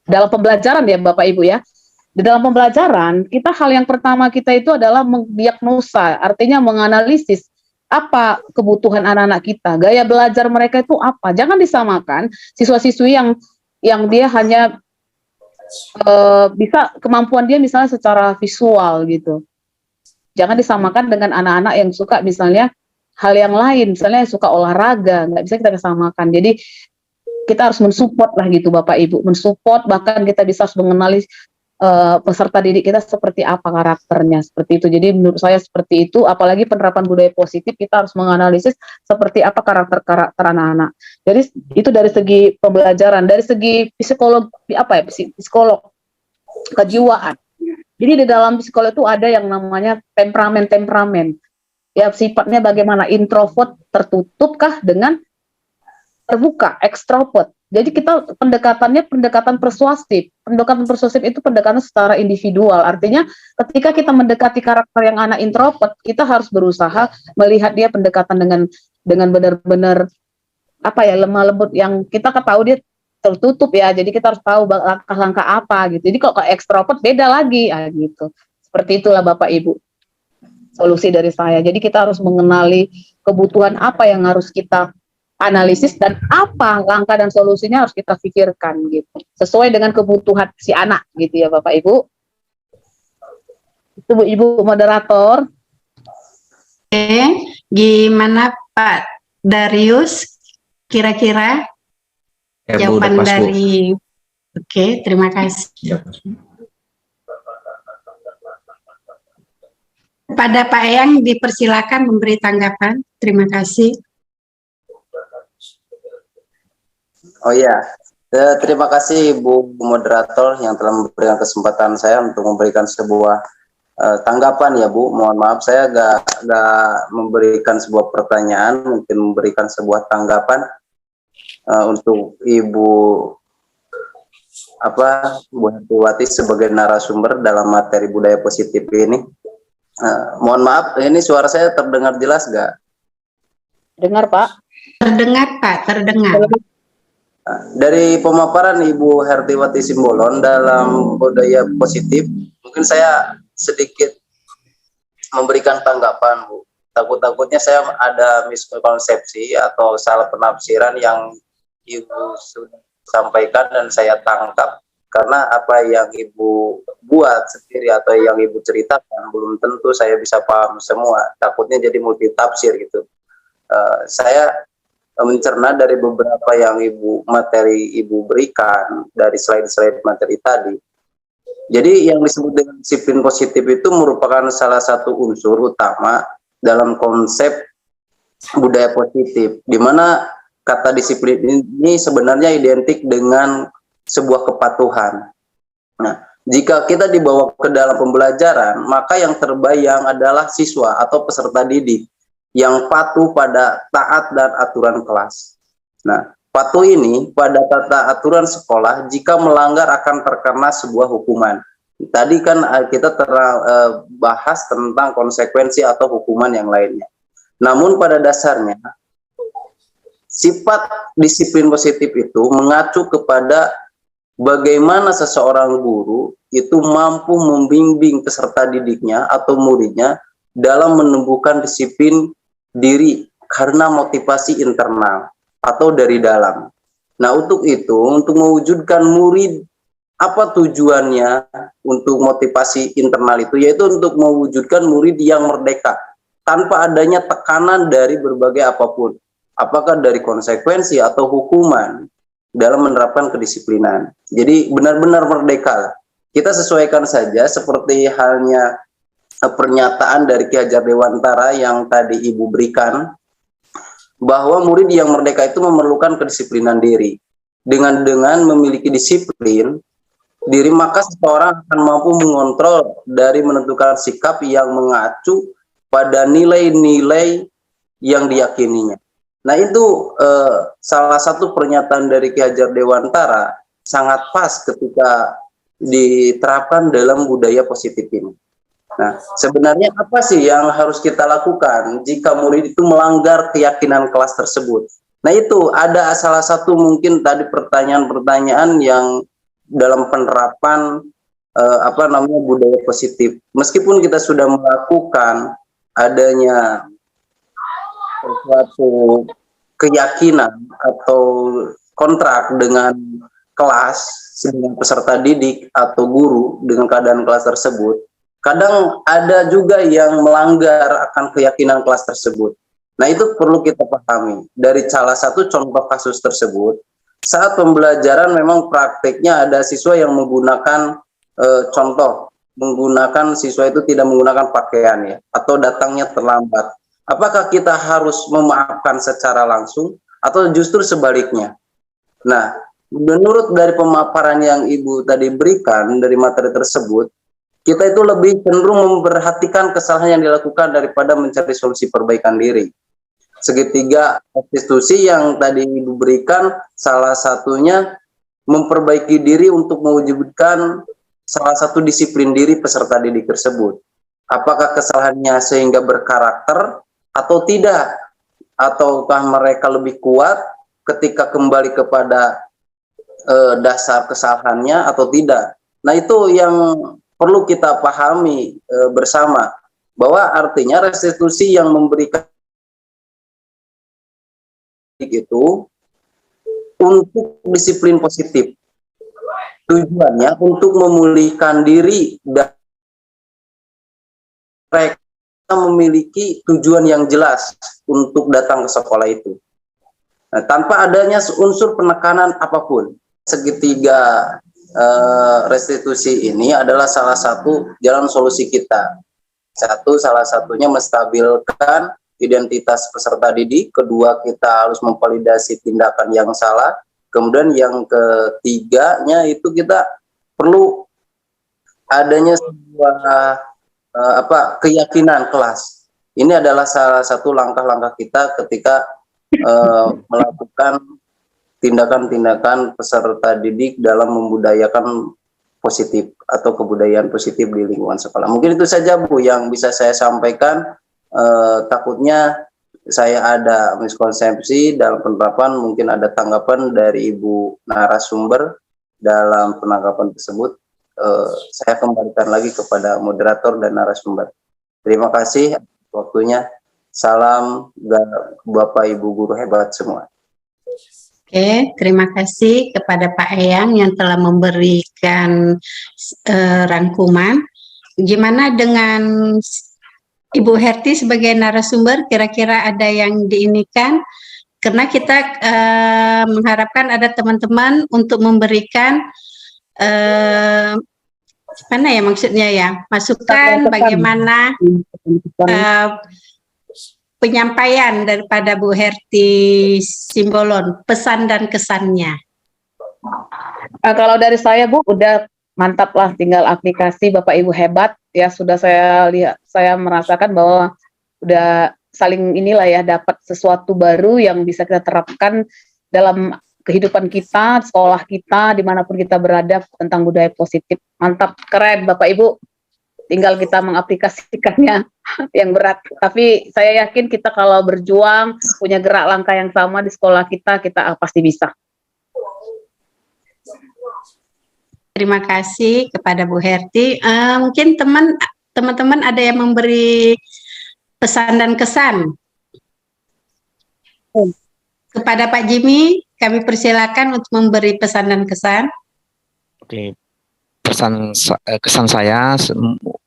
pembelajaran ya Bapak Ibu ya, di dalam pembelajaran kita hal yang pertama kita itu adalah mendiagnosa, artinya menganalisis apa kebutuhan anak-anak kita, gaya belajar mereka itu apa. Jangan disamakan siswa-siswi yang dia hanya bisa kemampuan dia misalnya secara visual gitu. Jangan disamakan dengan anak-anak yang suka misalnya hal yang lain, misalnya yang suka olahraga, nggak bisa kita samakan. Jadi kita harus mensupport lah gitu Bapak Ibu, mensupport, bahkan kita bisa harus mengenali peserta didik kita seperti apa karakternya, seperti itu. Jadi menurut saya seperti itu, apalagi penerapan budaya positif, kita harus menganalisis seperti apa karakter anak-anak. Jadi itu dari segi pembelajaran, dari segi psikolog, psikolog kejiwaan. Jadi di dalam psikolog itu ada yang namanya temperamen. Ya, sifatnya bagaimana, introvert, tertutup kah dengan terbuka, ekstrovert. Jadi kita pendekatan persuasif. Pendekatan persuasif itu pendekatan secara individual. Artinya ketika kita mendekati karakter yang anak introvert, kita harus berusaha melihat dia pendekatan dengan benar-benar lemah lembut, yang kita tahu dia tertutup ya. Jadi kita harus tahu langkah-langkah apa gitu. Jadi kalau ekstrovert beda lagi gitu. Seperti itulah Bapak Ibu solusi dari saya. Jadi kita harus mengenali kebutuhan apa yang harus kita analisis dan apa langkah dan solusinya harus kita pikirkan gitu, sesuai dengan kebutuhan si anak gitu ya Bapak Ibu. Itu Bu Ibu Moderator. Oke, gimana Pak Darius? Kira-kira jawaban dari Oke, terima kasih. Kepada Pak Eyang dipersilakan memberi tanggapan. Terima kasih. Oh ya, terima kasih Bu Moderator yang telah memberikan kesempatan saya untuk memberikan sebuah tanggapan ya Bu. Mohon maaf saya gak memberikan sebuah pertanyaan, mungkin memberikan sebuah tanggapan untuk Ibu Bu Hertiwati sebagai narasumber dalam materi budaya positif ini. Mohon maaf, ini suara saya terdengar jelas gak? Dengar Pak? Terdengar Pak, terdengar. Dari pemaparan Ibu Hertiwati Simbolon dalam budaya positif, mungkin saya sedikit memberikan tanggapan Bu. Takut-takutnya saya ada miskonsepsi atau salah penafsiran yang Ibu sudah sampaikan dan saya tangkap, karena apa yang Ibu buat sendiri atau yang Ibu ceritakan belum tentu saya bisa paham semua. Takutnya jadi multitafsir gitu. Saya mencerna dari beberapa yang materi Ibu berikan dari slide-slide materi tadi. Jadi yang disebut dengan disiplin positif itu merupakan salah satu unsur utama dalam konsep budaya positif, di mana kata disiplin ini sebenarnya identik dengan sebuah kepatuhan. Nah, jika kita dibawa ke dalam pembelajaran, maka yang terbayang adalah siswa atau peserta didik yang patuh pada taat dan aturan kelas. Nah, patuh ini pada tata aturan sekolah jika melanggar akan terkena sebuah hukuman. Tadi kan kita bahas tentang konsekuensi atau hukuman yang lainnya. Namun pada dasarnya sifat disiplin positif itu mengacu kepada bagaimana seseorang guru itu mampu membimbing peserta didiknya atau muridnya dalam menumbuhkan disiplin diri karena motivasi internal atau dari dalam. Nah, untuk itu, untuk mewujudkan murid, apa tujuannya untuk motivasi internal itu? Yaitu untuk mewujudkan murid yang merdeka, tanpa adanya tekanan dari berbagai apapun. Apakah dari konsekuensi atau hukuman dalam menerapkan kedisiplinan. Jadi benar-benar merdeka. Kita sesuaikan saja seperti halnya pernyataan dari Ki Hajar Dewantara yang tadi Ibu berikan, bahwa murid yang merdeka itu memerlukan kedisiplinan diri. Dengan memiliki disiplin diri, maka seseorang akan mampu mengontrol dari menentukan sikap yang mengacu pada nilai-nilai yang diyakininya. Nah, itu salah satu pernyataan dari Ki Hajar Dewantara sangat pas ketika diterapkan dalam budaya positif ini. Nah, sebenarnya apa sih yang harus kita lakukan jika murid itu melanggar keyakinan kelas tersebut? Nah, itu ada salah satu mungkin tadi pertanyaan-pertanyaan yang dalam penerapan budaya positif. Meskipun kita sudah melakukan adanya suatu keyakinan atau kontrak dengan kelas, dengan peserta didik atau guru dengan keadaan kelas tersebut, kadang ada juga yang melanggar akan keyakinan kelas tersebut. Nah, itu perlu kita pahami. Dari salah satu contoh kasus tersebut, saat pembelajaran memang praktiknya ada siswa yang menggunakan menggunakan siswa itu tidak menggunakan pakaian ya, atau datangnya terlambat. Apakah kita harus memaafkan secara langsung atau justru sebaliknya? Nah, menurut dari pemaparan yang Ibu tadi berikan dari materi tersebut, kita itu lebih cenderung memperhatikan kesalahan yang dilakukan daripada mencari solusi perbaikan diri. Segitiga restitusi yang tadi Ibu berikan, salah satunya memperbaiki diri untuk mewujudkan salah satu disiplin diri peserta didik tersebut. Apakah kesalahannya sehingga berkarakter atau tidak? Ataukah mereka lebih kuat ketika kembali kepada dasar kesalahannya atau tidak? Nah, itu yang perlu kita pahami bersama, bahwa artinya restitusi yang memberikan itu untuk disiplin positif, tujuannya untuk memulihkan diri dan mereka memiliki tujuan yang jelas untuk datang ke sekolah itu. Nah, tanpa adanya unsur penekanan apapun. Segitiga restitusi ini adalah salah satu jalan solusi kita. Salah satunya menstabilkan identitas peserta didik. Kedua, kita harus memvalidasi tindakan yang salah. Kemudian yang ketiganya itu kita perlu adanya sebuah keyakinan kelas. Ini adalah salah satu langkah-langkah kita ketika melakukan tindakan-tindakan peserta didik dalam membudayakan positif atau kebudayaan positif di lingkungan sekolah. Mungkin itu saja, Bu, yang bisa saya sampaikan. Takutnya saya ada miskonsepsi dalam penerapan, mungkin ada tanggapan dari Ibu narasumber dalam penanggapan tersebut. Saya kembalikan lagi kepada moderator dan narasumber. Terima kasih atas waktunya. Salam Bapak Ibu guru hebat semua. Oke, terima kasih kepada Pak Eyang yang telah memberikan rangkuman. Gimana dengan Ibu Herti sebagai narasumber, kira-kira ada yang diinikan? Karena kita mengharapkan ada teman-teman untuk memberikan mana ya maksudnya ya, masukan bagaimana penyampaian daripada Bu Herti Simbolon, pesan dan kesannya. Kalau dari saya, Bu, udah mantap lah, tinggal aplikasi. Bapak Ibu hebat ya, sudah saya lihat, saya merasakan bahwa udah saling inilah ya, dapat sesuatu baru yang bisa kita terapkan dalam kehidupan kita, sekolah kita, dimanapun kita berada, tentang budaya positif. Mantap, keren Bapak Ibu. tinggal kita mengaplikasikannya yang berat. Tapi saya yakin kita kalau berjuang, punya gerak langkah yang sama di sekolah kita pasti bisa. Terima kasih kepada Bu Herti. Mungkin teman-teman ada yang memberi pesan dan kesan kepada Pak Jimmy. Kami persilakan untuk memberi pesan dan kesan. Oke, kesan saya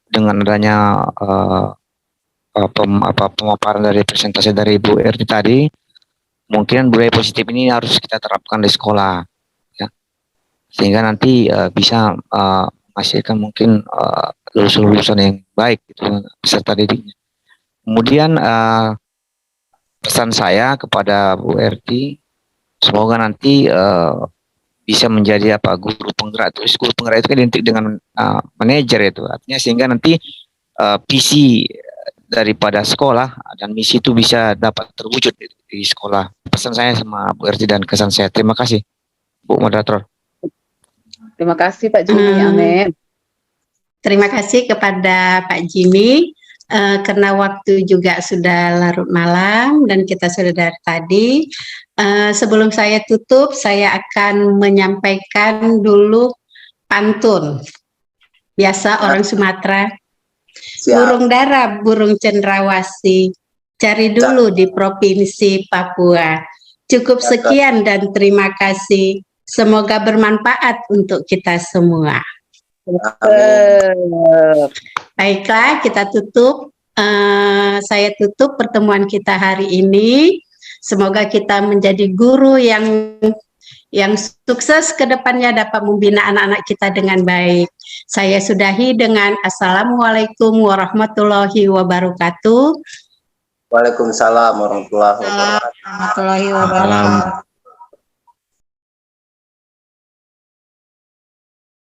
dengan adanya pemaparan dari presentasi dari Bu Erti tadi, mungkin budaya positif ini harus kita terapkan di sekolah, ya, sehingga nanti bisa menghasilkan mungkin lulusan yang baik gitu, peserta didiknya. Kemudian pesan saya kepada Bu Erti, semoga nanti bisa menjadi guru penggerak. Terus guru penggerak itu kan identik dengan manajer itu, artinya sehingga nanti visi daripada sekolah dan misi itu bisa dapat terwujud di sekolah. Pesan saya sama Bu Erti dan kesan saya. Terima kasih, Bu Moderator. Terima kasih Pak Jimmy. Amin. Terima kasih kepada Pak Jimmy. Karena waktu juga sudah larut malam dan kita sudah dari tadi. Sebelum saya tutup, saya akan menyampaikan dulu pantun. Biasa orang Sumatera. Burung dara, burung cendrawasih, cari dulu di Provinsi Papua. Cukup sekian dan terima kasih. Semoga bermanfaat untuk kita semua. Baiklah, kita tutup. Saya tutup pertemuan kita hari ini. Semoga kita menjadi guru yang sukses ke depannya, dapat membina anak-anak kita dengan baik. Saya sudahi dengan Assalamualaikum warahmatullahi wabarakatuh. Waalaikumsalam warahmatullahi wabarakatuh. Warahmatullahi wabarakatuh.